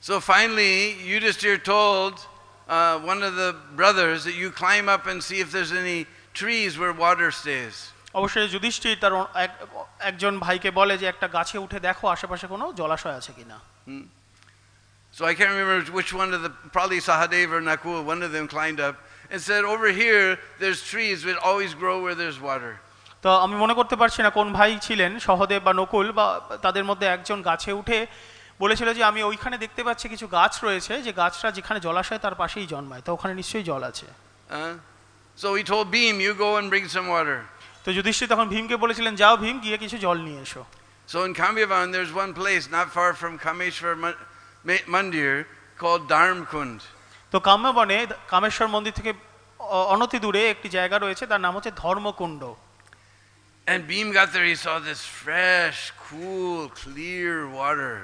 So finally Yudhishthir told one of the brothers that you climb up and see if there's any trees where water stays. অবশ্যই যুধিষ্ঠির তার একজন ভাইকে বলে যে একটা গাছে উঠে দেখো আশেপাশে কোনো জলাশয় আছে কিনা। So I can't remember which one of the, probably Sahadev or Nakul, one of them climbed up and said, over here there's trees that always grow where there's water. তো আমি মনে করতে পারছি না কোন ভাই ছিলেন, সহদেব বা নকুল, বা তাদের মধ্যে একজন গাছে উঠে বলেছিল যে আমি ওইখানে দেখতে পাচ্ছি কিছু গাছ রয়েছে, যে গাছটা যেখানে জলাশয় তার পাশেই জন্মায়, তো ওখানে নিশ্চয়ই জল আছে। So he told Bhim, you go and bring some water. তো যুধিষ্ঠির তখন ভীমকে বলেছিলেন যাও ভীম, গিয়ে কিছু জল নিয়ে এসো। So in Kamyavan there's one place not far from Kameshwar Mandir called Dharmkund. তো কাম্যবনে কামেশ্বর মন্দির থেকে অনতি দূরে একটি জায়গা রয়েছে, তার নাম হচ্ছে ধর্মকুণ্ড। And Bhim got there, he saw this fresh, cool, clear water.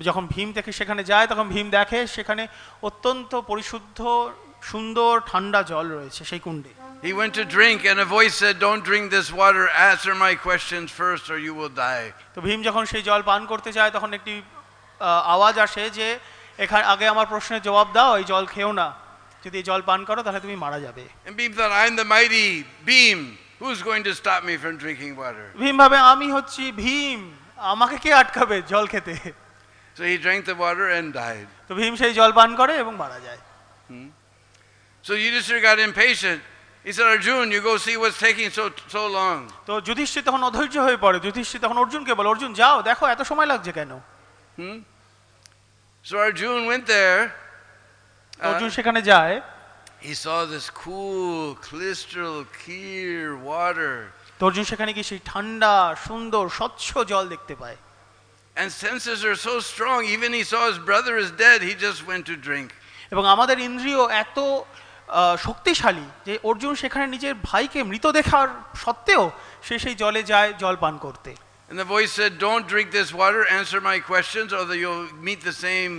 যখন ভীম দেখে সেখানে যায়, তখন ভীম দেখে সেখানে অত্যন্ত পরিশুদ্ধ, সুন্দর, ঠান্ডা জল রয়েছে সেই কুণ্ডে। He went to drink and a voice said, don't drink this water, answer my questions first or you will die. তো ভীম যখন সেই জল পান করতে যায়, তখন একটি আওয়াজ আসে যে এখানে আগে আমার প্রশ্নের জবাব দাও, এই জল খেও না, যদি এই জল পান করো তাহলে তুমি মারা যাবে। And Bhim thought, I'm the mighty Bhim, who's going to stop me from drinking water? Bhim ভাবে আমি হচ্ছি ভীম, আমাকে কে আটকাবে জল খেতে। So he drank the water and died. তো ভীম সেই জল পান করে এবং মারা যায়। So Yudhishthira got impatient. He said, Arjun, you go see what's taking so long. তো যুধিষ্ঠির তখন অধৈর্য হয়ে পড়ে। যুধিষ্ঠির তখন অর্জুনকে বলে, অর্জুন যাও দেখো এত সময় লাগছে কেন। So Arjun went there. Arjun সেখানে যায়। He saw this cool, crystal clear water. তো অর্জুন সেখানে গিয়ে সেই ঠান্ডা, সুন্দর, স্বচ্ছ জল দেখতে পায়। And senses are so strong, even he saw his brother is dead, he just went to drink. এবং আমাদের ইন্দ্রিয় এত শক্তিশালী যে অর্জুন সেখানে নিজের ভাইকে মৃত দেখার সত্ত্বেও সে সেই জলে যায় জল পান করতে। And the voice said, don't drink this water, answer my questions or you'll meet the same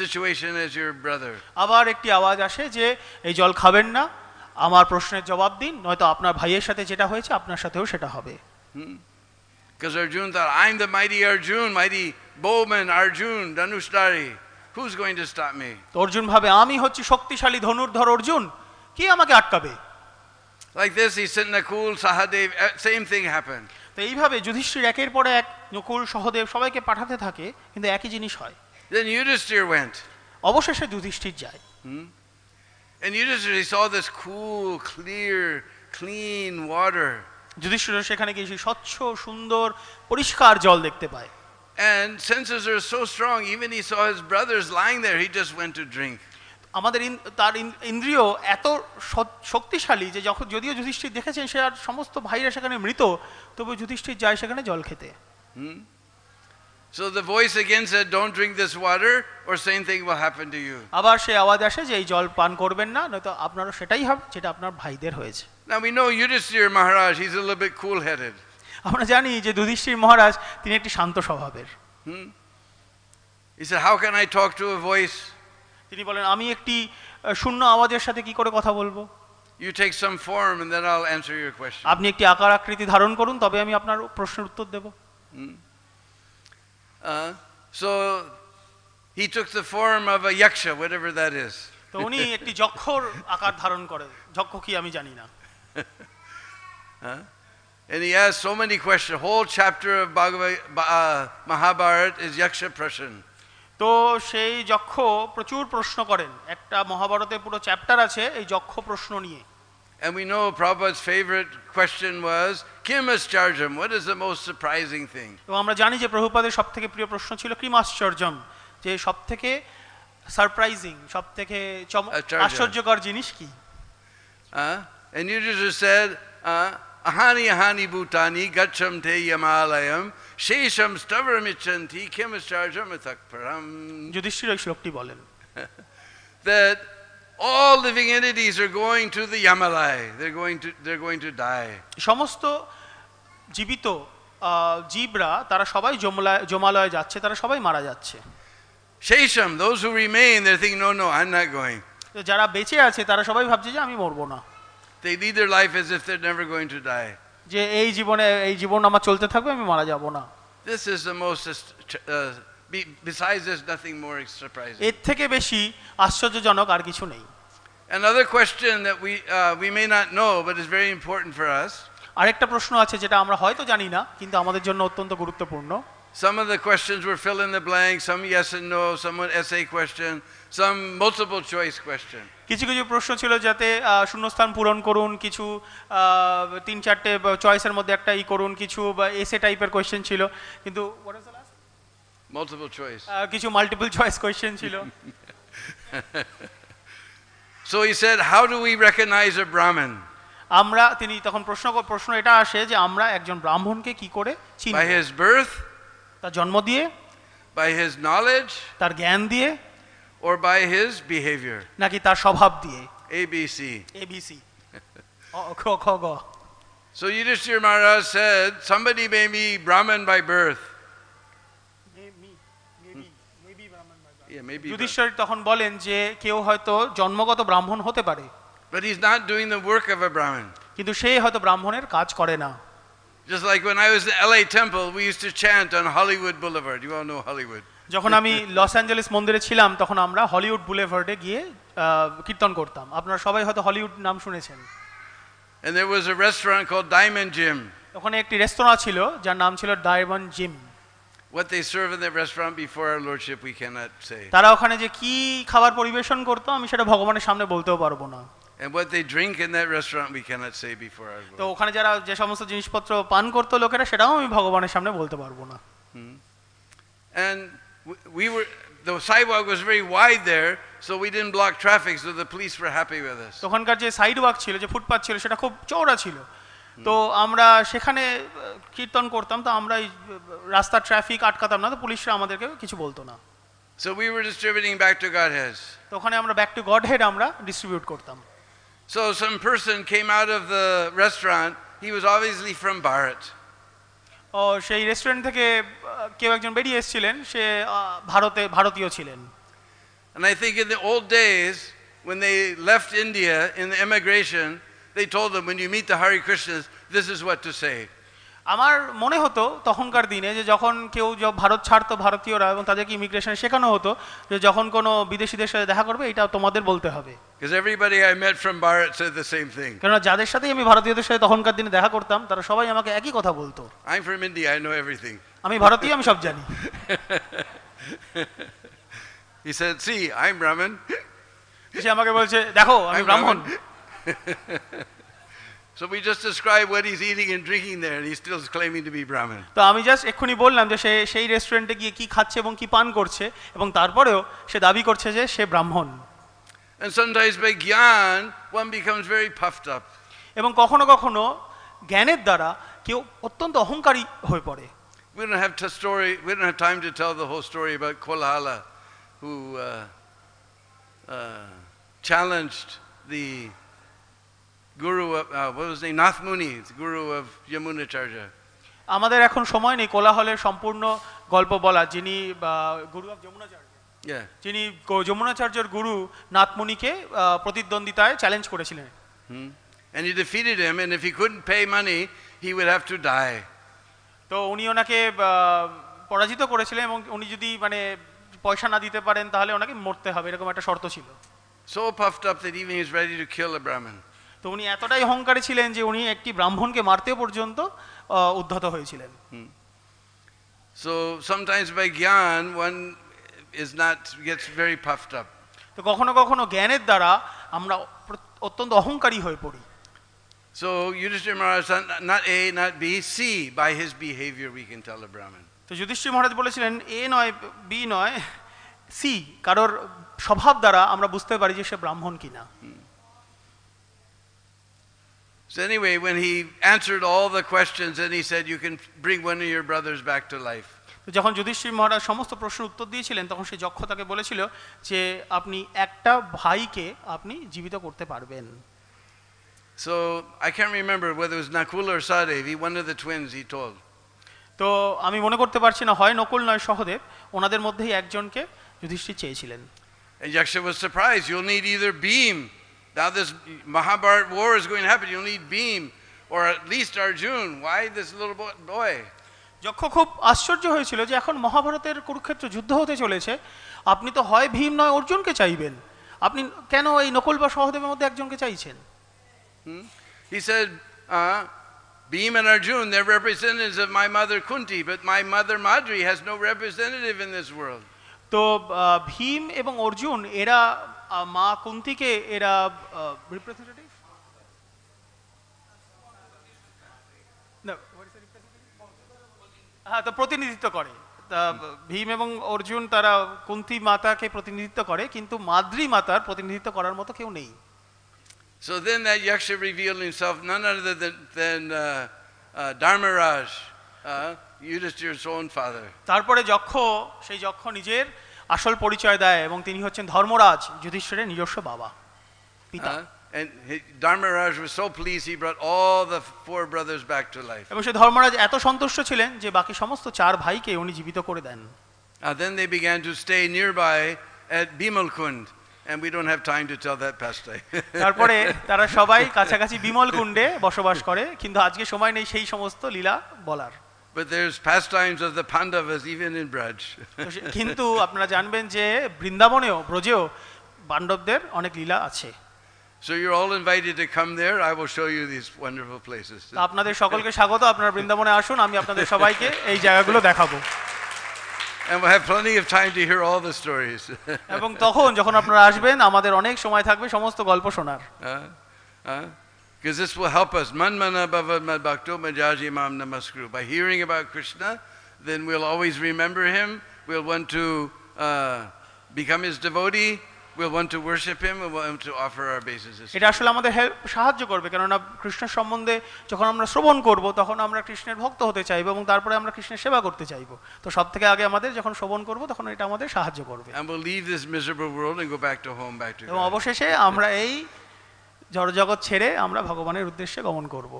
situation as your brother. আবার একটি আওয়াজ আসে যে এই জল খাবেন না, আমার প্রশ্নের জবাব দিন, নয়তো আপনার ভাইয়ের সাথে যেটা হয়েছে আপনার সাথেও সেটা হবে। Because Arjun thought, I'm the mighty Arjun, mighty bowman Arjun, Danushtari. Who's going to stop me? Arjun ভাবে আমি হচ্ছি শক্তিশালী ধনুর্ধর অর্জুন, কি আমাকে আটকাবে। Like this, he sent Nakul, Sahadev, same thing happened. তো এইভাবে যুধিষ্ঠির একের পর এক নকুল, সহদেব সবাইকে পাঠাতে থাকে, কিন্তু একই জিনিস হয়। Then Yudhishthir went. অবশেষে যুধিষ্ঠির যায়। And Yudhishthira saw this cool, clear, clean water. Yudhishthir সেখানে গিয়ে সেই স্বচ্ছ সুন্দর পরিষ্কার জল দেখতে পায়। And senses are so strong, even he saw his brothers lying there, he just went to drink. আমাদের তার ইন্দ্রিয় এত শক্তিশালী যে যখন যদিও যুধিষ্ঠির দেখেছেন সে আর সমস্ত ভাইরা সেখানে মৃত, তবু যুধিষ্ঠির যায় সেখানে জল খেতে। So the voice again said, don't drink this water or same thing will happen to you. আবার সেই আওয়াজ আসে যে এই জল পান করবেন না, নয়তো আপনারও সেটাই হবে যেটা আপনার ভাইদের হয়েছে। Now we know Yudhishthira Maharaj, he's a little bit cool-headed. আমরা জানি যে যুধিষ্ঠির মহারাজ তিনি একটি শান্ত স্বভাবের। He said, how can I talk to a voice? তিনি বলেন আমি একটি শূন্য আওয়াজের সাথে কি করে কথা বলবো? You take some form and then I'll answer your question. আপনি একটি আকার আকৃতি ধারণ করুন, তবে আমি আপনার প্রশ্নের উত্তর দেব। So he took the form of a yaksha, whatever that is. তো উনি একটি যক্ষর আকার ধারণ করে, যক্ষ কি আমি জানি না। And he asked so many questions. Whole chapter of Mahabharata is yaksha prashan. তো সেই যক্ষ প্রচুর প্রশ্ন করেন, একটা মহাভারতে পুরো চ্যাপ্টার আছে এই যক্ষ প্রশ্ন নিয়ে। And we know Prabhupada's favorite question was, Kim Ascharjam, what is the most surprising thing? তো আমরা জানি যে প্রভুপাদের সবথেকে প্রিয় প্রশ্ন ছিল কিম আশ্চর্যম, যে সবথেকে সারপ্রাইজিং, সবথেকে আশ্চর্যকর জিনিস কি? And you just said, ahani ahani bhutani gacham te yamalayam shesham stavarmichanti kim ascharjam atakparam. Yudhishthir এই শ্লোকটি বলেন that all living entities are going to the Yamalaya. They're going to die. সমস্ত জীবিত জীবরা তারা সবাই জমালয়ে যাচ্ছে, তারা সবাই মারা যাচ্ছে। Shesham, those who remain, they're thinking, no, I'm not going. যারা বেঁচে আছে তারা সবাই ভাবছে যে আমি মরবো না। They lead their life as if they're never going to die. যে এই জীবন আমার চলতে থাকবে, আমি মারা যাব না। This is the most besides there's nothing more surprising. এর থেকে বেশি আশ্চর্যজনক আর কিছু নেই। Another question that we may not know but is very important for us. আরেকটা প্রশ্ন আছে যেটা আমরা হয়তো জানি না কিন্তু আমাদের জন্য অত্যন্ত গুরুত্বপূর্ণ। Some of the questions were fill in the blank, some yes and no, some essay question, some multiple choice question. কিছু কিছু প্রশ্ন ছিল যাতে শূন্যস্থান পূরণ করুন, কিছু 3-4টে চয়েসের মধ্যে একটা করুন, কিছু এসে টাইপের কোশ্চেন ছিল, কিন্তু what was the last? Multiple choice. কিছু মাল্টিপল চয়েস কোশ্চেন ছিল। So he said, how do we recognize a Brahmin? তিনি তখন প্রশ্ন এটা আসে যে আমরা একজন ব্রাহ্মণকে কি করে চিনব? By his birth, তার জন্ম দিয়ে, by his knowledge, তার জ্ঞান দিয়ে, or by his behavior? নাকি তার স্বভাব দিয়ে? ABC. ABC. খ খ গ। So Yudhishthira Maharaj said, somebody may be Brahmin by birth. Yudhishthir তখন বলেন যে কেউ হয়তো জন্মগত ব্রাহ্মণ হতে পারে, but he's not doing the work of a Brahmin. কিন্তু সে হয়তো ব্রাহ্মণের কাজ করে না। Just like when I was in LA Temple, we used to chant on Hollywood Boulevard. You all know Hollywood. যখন আমি লস অ্যাঞ্জেলেস মন্দিরে ছিলাম তখন আমরা হলিউড বুলেভার্ডে গিয়ে কীর্তন করতাম। আপনারা সবাই হয়তো হলিউড নাম শুনেছেন। And there was a restaurant called Diamond Gym. ওখানে একটি রেস্তোরাঁ ছিল যার নাম ছিল diamond gym. What they serve in that restaurant before our lordship we cannot say. তারা ওখানে যে কি খাবার পরিবেশন করতো আমি সেটা ভগবানের সামনে বলতেও পারবো না। And what they drink in that restaurant we cannot say before our Lord. তো ওখানে যারা যে সমস্ত জিনিসপত্র পান করতো লোকেরা সেটাও আমি ভগবানের সামনে বলতে পারবো না। And the sidewalk was very wide there, so we didn't block traffic, so the police were happy with us. ওখানকার যে সাইড ওয়াক ছিল, যে ফুটপাথ ছিল, সেটা খুব চওড়া ছিল। তো আমরা সেখানে কীর্তন করতাম, তো আমরা রাস্তার ট্রাফিক আটকাতাম না, তো পুলিশরা আমাদেরকে কিছু বলতো না। So we were distributing back to Godheads. তো ওখানে আমরা ব্যাক টু গডহেড আমরা ডিস্ট্রিবিউট করতাম। So some person came out of the restaurant, he was obviously from Bharat. ও সেই রেস্টুরেন্ট থেকে কেউ একজন বেরিয়ে এসেছিলেন, সে ভারতীয় ছিলেন। And I think in the old days when they left India in the immigration, they told them when you meet the Hare Krishnas, this is what to say. আমার মনে হতো তখনকার দিনে যে যখন কেউ ভারত ছাড়তো ভারতীয়রা, এবং তাদেরকে ইমিগ্রেশনে শেখানো হতো যে যখন কোনো বিদেশিদের সাথে দেখা করবে এটা তোমাদের বলতে হবে। Because everybody I met from Bharat said the same thing. কারণ যাদের সাথেই আমি ভারতীয়দের সাথে তখনকার দিনে দেখা করতাম তারা সবাই আমাকে একই কথা বলতো। I'm from India, I know everything. আমি ভারতীয়, আমি সব জানি। He said, see, I'm Brahmin. সে আমাকে বলছে দেখো আমি I'm ব্রাহ্মণ। So we just describe what he's eating and drinking there, and he's still claiming to be Brahmin. তো আমি জাস্ট এক্ষুনি বললাম যে সে সেই রেস্টুরেন্টে গিয়ে কি খাচ্ছে এবং কি পান করছে, এবং তারপরেও সে দাবি করছে যে সে ব্রাহ্মণ। And sometimes by gyan, one becomes very puffed up. এবং কখনো কখনো জ্ঞানের দ্বারা কেউ অত্যন্ত অহংকারী হয়ে পড়ে। We don't have we don't have time to tell the whole story about Kolhala, who challenged the guru of, what was his name? Nath Muni, the guru of Yamunacharya. আমাদের এখন সময় নেই কোলাহলের সম্পূর্ণ গল্প বলা, যিনি গুরু অফ যমুনাচার্য, Yeah. যিনি যমুনাচার্যের গুরু নাথমুনিকে প্রতিদ্বন্দ্বিতায় চ্যালেঞ্জ করেছিলেন। And he defeated him, and if he couldn't pay money, he would have to die. তো উনি ওনাকে পরাজিত করেছিলেন, এবং উনি যদি মানে পয়সা না দিতে পারেন তাহলে ওনাকে মরতে হবে, এরকম একটা শর্ত ছিল। So puffed up that even he was ready to kill a Brahmin. তো উনি এতটাই অহংকারী ছিলেন যে উনি একটি ব্রাহ্মণকে মারতেও পর্যন্ত উদ্ধত হয়েছিলেন। So sometimes by gyan, one gets very puffed up. তো কখনো কখনো জ্ঞানের দ্বারা আমরা অত্যন্ত অহংকারী হয়ে পড়ি। So Yudhishthira Maharaj said, not A, not B, C. By his behavior, we can tell a Brahmin. তো যুধিষ্ঠির মহারাজ বলেছিলেন এ নয়, বি নয়, সি, কারোর স্বভাব দ্বারা আমরা বুঝতে পারি যে সে ব্রাহ্মণ কিনা। So anyway, when he answered all the questions, and he said, you can bring one of your brothers back to life. তো যখন যুধিষ্ঠির মহারাজ সমস্ত প্রশ্নের উত্তর দিয়েছিলেন, তখন সেই যক্ষ তাকে বলেছিল যে আপনি একটা ভাইকে আপনি জীবিত করতে পারবেন। So I can't remember whether it was Nakula or Sadevi, one of the twins, he told. তো আমি মনে করতে পারছি না, হয় নকুল নয় সহদেব, ওনাদের মধ্যেই একজনকে যুধিষ্ঠির চেয়েছিলেন। And Yaksha was surprised. You'll need either beam. Now this Mahabharat war is going to happen. You'll need beam, or at least Arjun. Why this little boy? যক্ষ খুব আশ্চর্য হয়েছিল যে এখন মহাভারতের কুরুক্ষেত্র যুদ্ধ হতে চলেছে, আপনি তো হয় ভীম নয় অর্জুনকে চাইবেন, আপনি কেন এই নকুল বা সহদেবের মধ্যে একজনকে চাইছেন? He said, Bhim and Arjun, they're representatives of my mother Kunti, but my mother Madri has no representative in this world. তো ভীম এবং অর্জুন এরা মা কুন্তিকে এরা রিপ্রেজেন্টেটিভ, হ্যাঁ, তো প্রতিনিধিত্ব করে। ভীম এবং অর্জুন তারা কুন্তি মাতাকে প্রতিনিধিত্ব করে, কিন্তু মাদ্রি মাতার প্রতিনিধিত্ব করার মতো কেউ নেই। So then that Yaksha revealed himself none other than Dharmaraj, Yudhishthira's own father. তারপরে সেই যক্ষ নিজের আসল পরিচয় দেয়, এবং তিনি হচ্ছেন ধর্মরাজ, যুধিষ্ঠিরের নিজস্ব বাবা, পিতা। And Dharmaraj was so pleased he brought all the 4 brothers back to life. এবং সেই ধর্মরাজ এত সন্তুষ্ট ছিলেন যে বাকি সমস্ত 4 ভাইকে উনি জীবিত করে দেন। Then they began to stay nearby at Bimalkund, and we don't have time to tell that pastime. তারপরে তারা সবাই কাছাকাছি বিমলকুণ্ডে বসবাস করে, কিন্তু আজকে সময় নেই সেই সমস্ত লীলা বলার। But there's pastimes of the Pandavas even in Braj. কিন্তু আপনারা জানবেন যে বৃন্দাবনেও ব্রজেও পাণ্ডবদের অনেক লীলা আছে। So you're all invited to come there. I will show you these wonderful places. আপনাদের সকলকে স্বাগত, আপনারা বৃন্দাবনে আসুন, আমি আপনাদের সবাইকে এই জায়গাগুলো দেখাবো। And we'll have plenty of time to hear all the stories. এবং তখন যখন আপনারা আসবেন আমাদের অনেক সময় থাকবে সমস্ত গল্প শোনার। Because this will help us. Manmana bhavad mad bhakto majaji mam namaskru. By hearing about Krishna, then we'll always remember him. We'll want to become his devotee. We'll want to worship him. We'll want to offer our obeisances. এটা আসলে আমাদের সাহায্য করবে, কেননা কৃষ্ণের সম্বন্ধে যখন আমরা শ্রবণ করব তখন আমরা কৃষ্ণের ভক্ত হতে চাইবো, এবং তারপরে আমরা কৃষ্ণের সেবা করতে চাইবো। তো সবথেকে আগে আমাদের যখন শ্রবণ করব তখন এটা আমাদের সাহায্য করবে। And we'll leave this miserable world and go back to home, back to God. এবং অবশেষে আমরা এই জড়জগৎ ছেড়ে আমরা ভগবানের উদ্দেশ্যে গমন করব।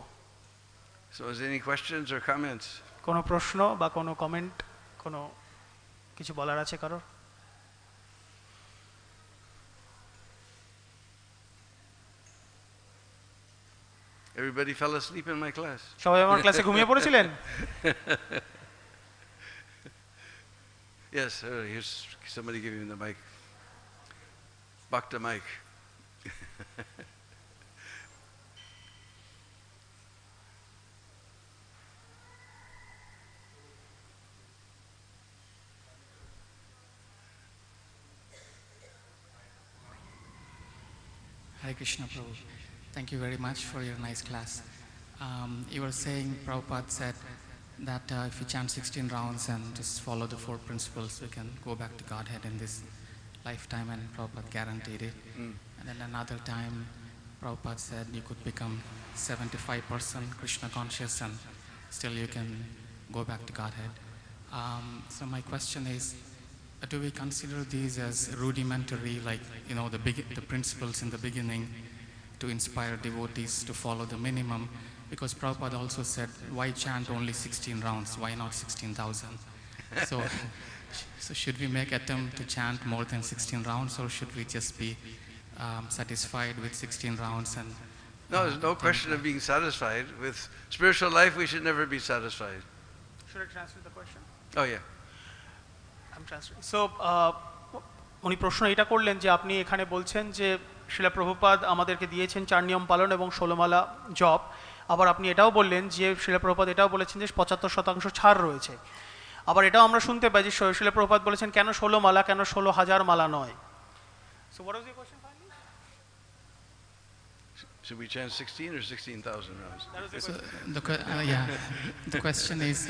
So is there any questions or comments? কোনো প্রশ্ন বা কোনো কমেন্ট, কোনো কিছু বলার আছে কারোর? Everybody fell asleep in my class. সবাই আমার ক্লাসে ঘুমিয়ে পড়েছিলেন? Yes, here's somebody giving him the mic. Bhakta mic. Hare Krishna Prabhu. Thank you very much for your nice class. You were saying, Prabhupada said that if you chant 16 rounds and just follow the 4 principles, we can go back to Godhead in this lifetime, and Prabhupada guaranteed it. And then another time, Prabhupada said you could become 75% Krishna conscious and still you can go back to Godhead. So my question is, do we consider these as rudimentary, like, you know, the principles in the beginning to inspire devotees to follow the minimum? Because Prabhupada also said, why chant only 16 rounds? Why not 16,000? So should we make attempt to chant more than 16 rounds, or should we just be satisfied with 16 rounds? And no, there's no question of being satisfied. With spiritual life, we should never be satisfied. Should I translate the question? Oh yeah. I'm translating. So, উনি প্রশ্ন এটা করলেন যে আপনি এখানে বলছেন যে শিলা প্রভুপাদ আমাদেরকে দিয়েছেন 4 নিয়ম পালন এবং 16 মালা জপ। আবার আপনি এটাও বললেন যে শিলা প্রভুপাদ এটাও বলেছেন যে 75% ছাড় রয়েছে। আবার এটাও আমরা শুনতে পাই যে শিলা প্রভুপাদ বলেছেন কেন 16 মালা, কেন 16,000 মালা নয়। So what was your question finally? Should we chant 16 or 16,000 rounds? That was the question. The question is,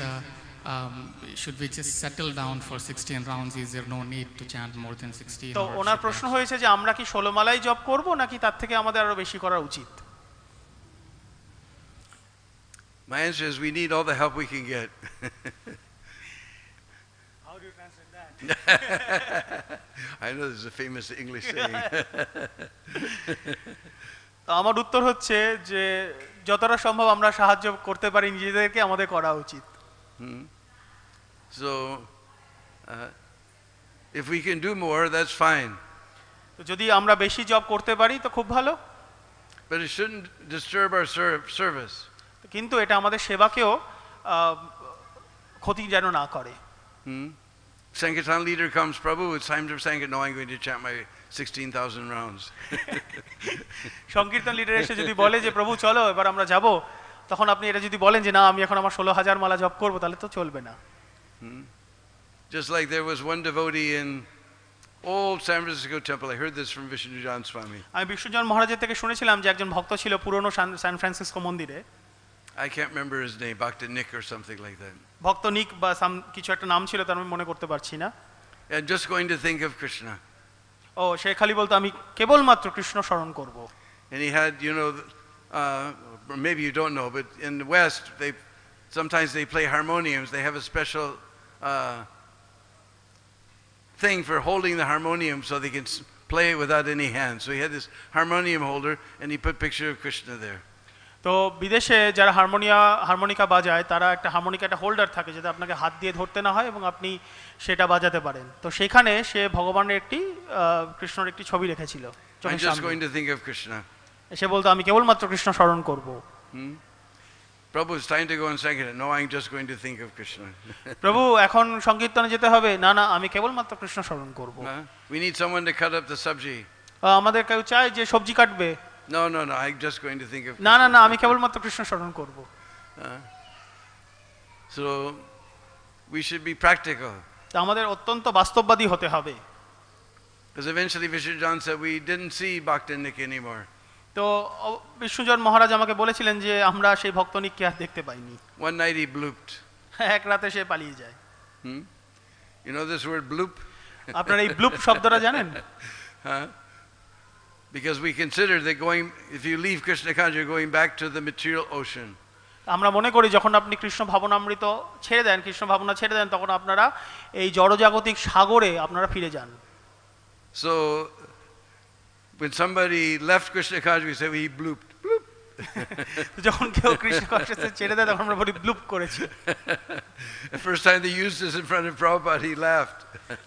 should we just settle down for 16 rounds? Is there no need to chant more than 16? তো ওনার প্রশ্ন হয়েছে যে আমরা কি 16 মালাই জপ করব নাকি তার থেকে আমাদের আরো বেশি করা উচিত? My answer is we need all the help we can get. How do you translate that? I know there's a famous English saying. আমার উত্তর হচ্ছে যে যতটা সম্ভব আমরা সাহায্য করতে পারি নিজেদেরকে আমাদের করা উচিত। So if we can do more, that's fine. তো যদি আমরা বেশি জব করতে পারি তো খুব ভালো। But it shouldn't disturb our service. কিন্তু এটা আমাদের সেবাকেও ক্ষতি যেন না করে। Sankirtan leader comes, Prabhu, it's time to Sankirtan. No, I'm going to chant my 16,000 rounds. সংকীর্তন লিডার এসে যদি বলে যে প্রভু চলো এবার আমরা যাব, তখন আপনি এটা যদি বলেন যে না আমি এখন আমার 16,000 মালা জপ করব, তাহলে তো চলবে না। Just like there was one devotee in old San Francisco temple. I heard this from Vishnujan Swami. আমি বিষ্ণুজন মহারাজের থেকে শুনেছিলাম যে একজন ভক্ত ছিল পুরনো সান ফ্রান্সিসকো মন্দিরে। I can't remember his name, Bhakta Nick or something like that. ভক্ত নিক বা কিছু একটা নাম ছিল, তার আমি মনে করতে পারছি না। And just going to think of Krishna. ও সে খালি বলতো আমি কেবলমাত্র কৃষ্ণ স্মরণ করব। And he had, you know, maybe you don't know, but in the West, sometimes they play harmoniums. They have a special thing for holding the harmonium so they can play it without any hands. So he had this harmonium holder, and he put picture of Krishna there. তো বিদেশে যারা harmonica বাজায় তারা একটা harmonica একটা holder থাকে যেটা আপনাকে হাত দিয়ে ধরতে না হয় এবং আপনি সেটা বাজাতে পারেন। তো সেখানে সে ভগবানের একটি কৃষ্ণর একটি ছবি রেখেছিল। I'm just going to think of Krishna. সে বলতো আমি কেবলমাত্র কৃষ্ণ স্মরণ করব। Prabhu, it's time to go on Sankirtan. No, I'm just going to think of Krishna. প্রভু এখন সংকীর্তনে যেতে হবে, না না আমি কেবলমাত্র কৃষ্ণ স্মরণ করব। We need someone to cut up the sabji. আমাদের কেউ চায় যে সবজি কাটবে। No, I'm just going to think of না না না আমি কেবলমাত্র কৃষ্ণ স্মরণ করব। So we should be practical. তো আমাদের অত্যন্ত বাস্তববাদী হতে হবে। Because eventually Vishnujan said we didn't see Bhakta Nick anymore. তো বিষ্ণুজন মহারাজ আমাকে বলেছিলেন যে আমরা সেই ভক্ত নিককে আর দেখতে পাইনি। One night he blooped. এক রাতে সে পালিয়ে যায়। You know this word bloop? আপনারা এই ব্লুপ শব্দটা জানেন? Because we consider that if you leave Krishna consciousness, you're going back to the material ocean. আমরা মনে করি যখন আপনি কৃষ্ণ ভাবনামৃত ছেড়ে দেন, কৃষ্ণ ভাবনা ছেড়ে দেন, তখন আপনারা এই জড়জাগতিক সাগরে আপনারা ফিরে যান। So when somebody left Krishna consciousness, we say he blooped. Bloop. যখন কেউ কৃষ্ণ কনসিয়াসনেস ছেড়ে দেয় তখন আমরা বলি ব্লুপ করেছি। The first time they used this in front of Prabhupada, he laughed.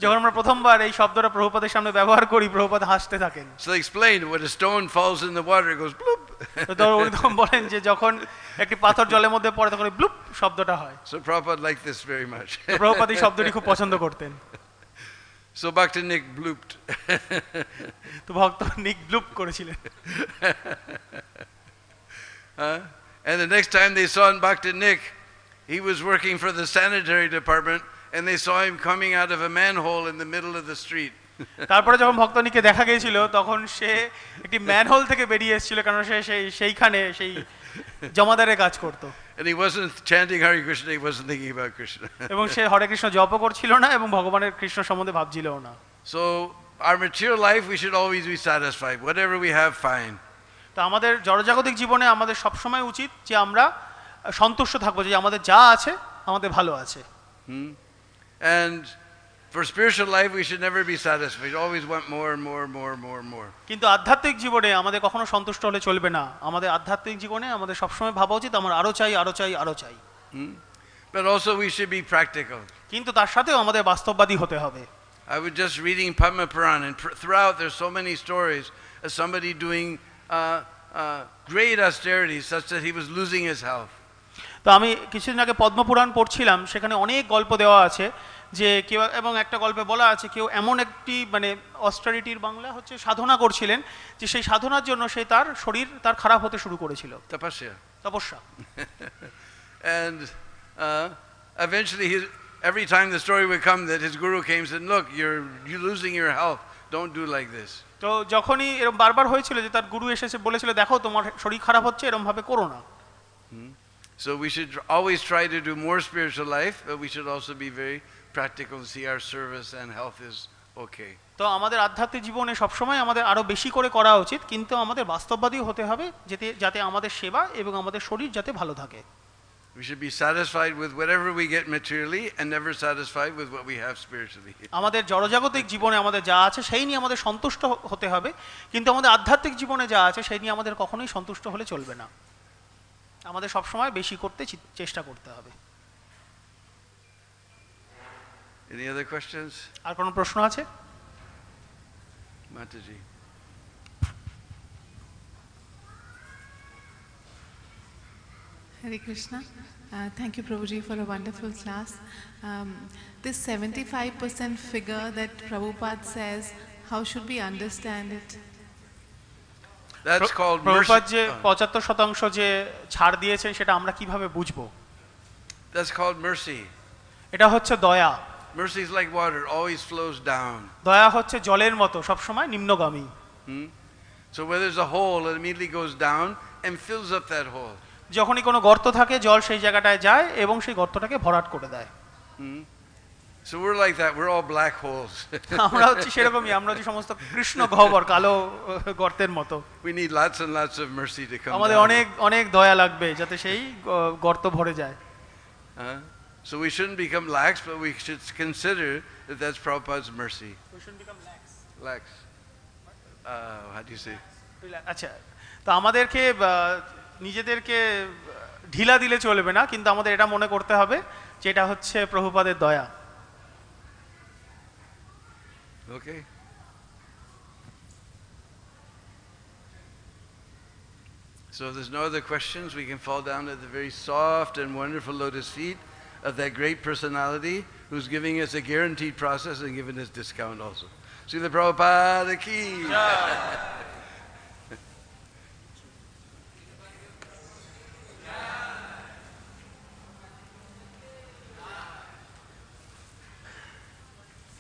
যখন আমরা প্রথমবার এই শব্দটা প্রভুপাদের সামনে ব্যবহার করি, প্রভুপাদ হাসতে থাকেন। So they explained when a stone falls in the water, it goes bloop. তো উনি তখন বলেন যে যখন একটি পাথর জলের মধ্যে পড়ে তখন এই ব্লুপ শব্দটা হয়। So Prabhupada liked this very much. Prabhupada এই শব্দটি খুব পছন্দ করতেন। So Bhakta Nick blooped. তো ভক্ত নিক ব্লুপ করেছিলেন। And the next time they saw Bhakta Nick, he was working for the sanitary department, and they saw him coming out of a manhole in the middle of the street. তারপরে যখন ভক্তনীকে দেখা গিয়েছিল তখন সে একটি ম্যানহোল থেকে বেরিয়ে এসেছিল, কারণ সে সেইখানে সেই জমাদারের কাজ করতো। And he wasn't chanting Hare Krishna, he wasn't thinking about Krishna. এবং সে হরে কৃষ্ণ জপও করছিল না এবং ভগবানের কৃষ্ণ সম্বন্ধে ভাবছিলও না। So our material life, we should always be satisfied. Whatever we have, fine. তো আমাদের জড়জাগতিক জীবনে আমাদের সবসময় উচিত যে আমরা সন্তুষ্ট থাকবো, যে আমাদের যা আছে আমাদের ভালো আছে। And for spiritual life, we should never be satisfied. Always want more and more and more and more and more. কিন্তু আধ্যাত্মিক জীবনে আমাদের কখনো সন্তুষ্ট হলে চলবে না। আমাদের আধ্যাত্মিক জীবনে আমাদের সবসময় ভাবা উচিত আমার আরো চাই, আরো চাই, আরো চাই। But also we should be practical. কিন্তু তার সাথেও আমাদের বাস্তববাদী হতে হবে। I was just reading Padma Puran, and throughout there's so many stories of somebody doing great austerities such that he was losing his health. তো আমি কিছুদিন আগে পদ্মপুরাণ পড়ছিলাম, সেখানে অনেক গল্প দেওয়া আছে যে কেউ, এবং একটা গল্পে বলা আছে কেউ এমন একটি মানে অস্টারিটির বাংলা হচ্ছে সাধনা করছিলেন যে সেই সাধনার জন্য সে তার শরীর তার খারাপ হতে শুরু করেছিল। তপস্যা। And eventually every time the story would come that his guru came and said, look, you're losing your health, don't do like this. তো যখনই এরকম বারবার হয়েছিল যে তার গুরু এসে বলেছিল দেখো তোমার শরীর খারাপ হচ্ছে, এরকম ভাবে করো না। So we should always try to do more spiritual life, but we should also be very practical to see our service and health is okay. তো আমাদের আধ্যাত্মিক জীবনে সবসময় আমাদের আরো বেশি করে করা উচিত, কিন্তু আমাদের বাস্তববাদী হতে হবে যাতে আমাদের সেবা এবং আমাদের শরীর যাতে ভালো থাকে। We should be satisfied with whatever we get materially and never satisfied with what we have spiritually. আমাদের জড়জাগতিক জীবনে আমাদের যা আছে সেই নিয়ে আমাদের সন্তুষ্ট হতে হবে, কিন্তু আমাদের আধ্যাত্মিক জীবনে যা আছে সেই নিয়ে আমাদের কখনোই সন্তুষ্ট হলে চলবে না। আমাদের সব সময় বেশি করতে চেষ্টা করতে হবে। Any other questions? আর কোনো প্রশ্ন আছে? Mataji. Hare Krishna. Thank you, Prabhuji, for a wonderful class. This 75% figure that Prabhupada says, how should we understand it? That's called mercy. Prabhupada যে 75% যে ছাড় দিয়েছেন সেটা আমরা কিভাবে বুঝবো? That's called mercy. এটা হচ্ছে দয়া। Mercy is like water, always flows down. দয়া হচ্ছে জলের মতো, সব সময় নিম্নগামী। So where there's a hole, it immediately goes down and fills up that hole. যখনই কোনো গর্ত থাকে জল সেই জায়গাটায় যায় এবং সেই গর্তটাকে ভরাট করে দেয়। So we're like that, we're all black holes. আমরা হচ্ছে সেরকমই, আমরা হচ্ছে সমস্ত কৃষ্ণ গহ্বর, কালো গর্তের মতো। We need lots and lots of mercy to come down. আমাদের অনেক অনেক দয়া লাগবে যাতে সেই গর্ত ভরে যায়। So we shouldn't become lax, but we should consider that that's Prabhupada's mercy. We shouldn't become lax. Lax. How do you say? আচ্ছা, তো আমাদেরকে নিজেদেরকে ঢিলা দিলে চলবে না, কিন্তু আমাদের এটা মনে করতে হবে যে এটা হচ্ছে প্রভুপাদের দয়া। Okay. So if there's no other questions, we can fall down at the very soft and wonderful lotus feet of that great personality who's giving us a guaranteed process and giving us discount also. Srila Prabhupada ki.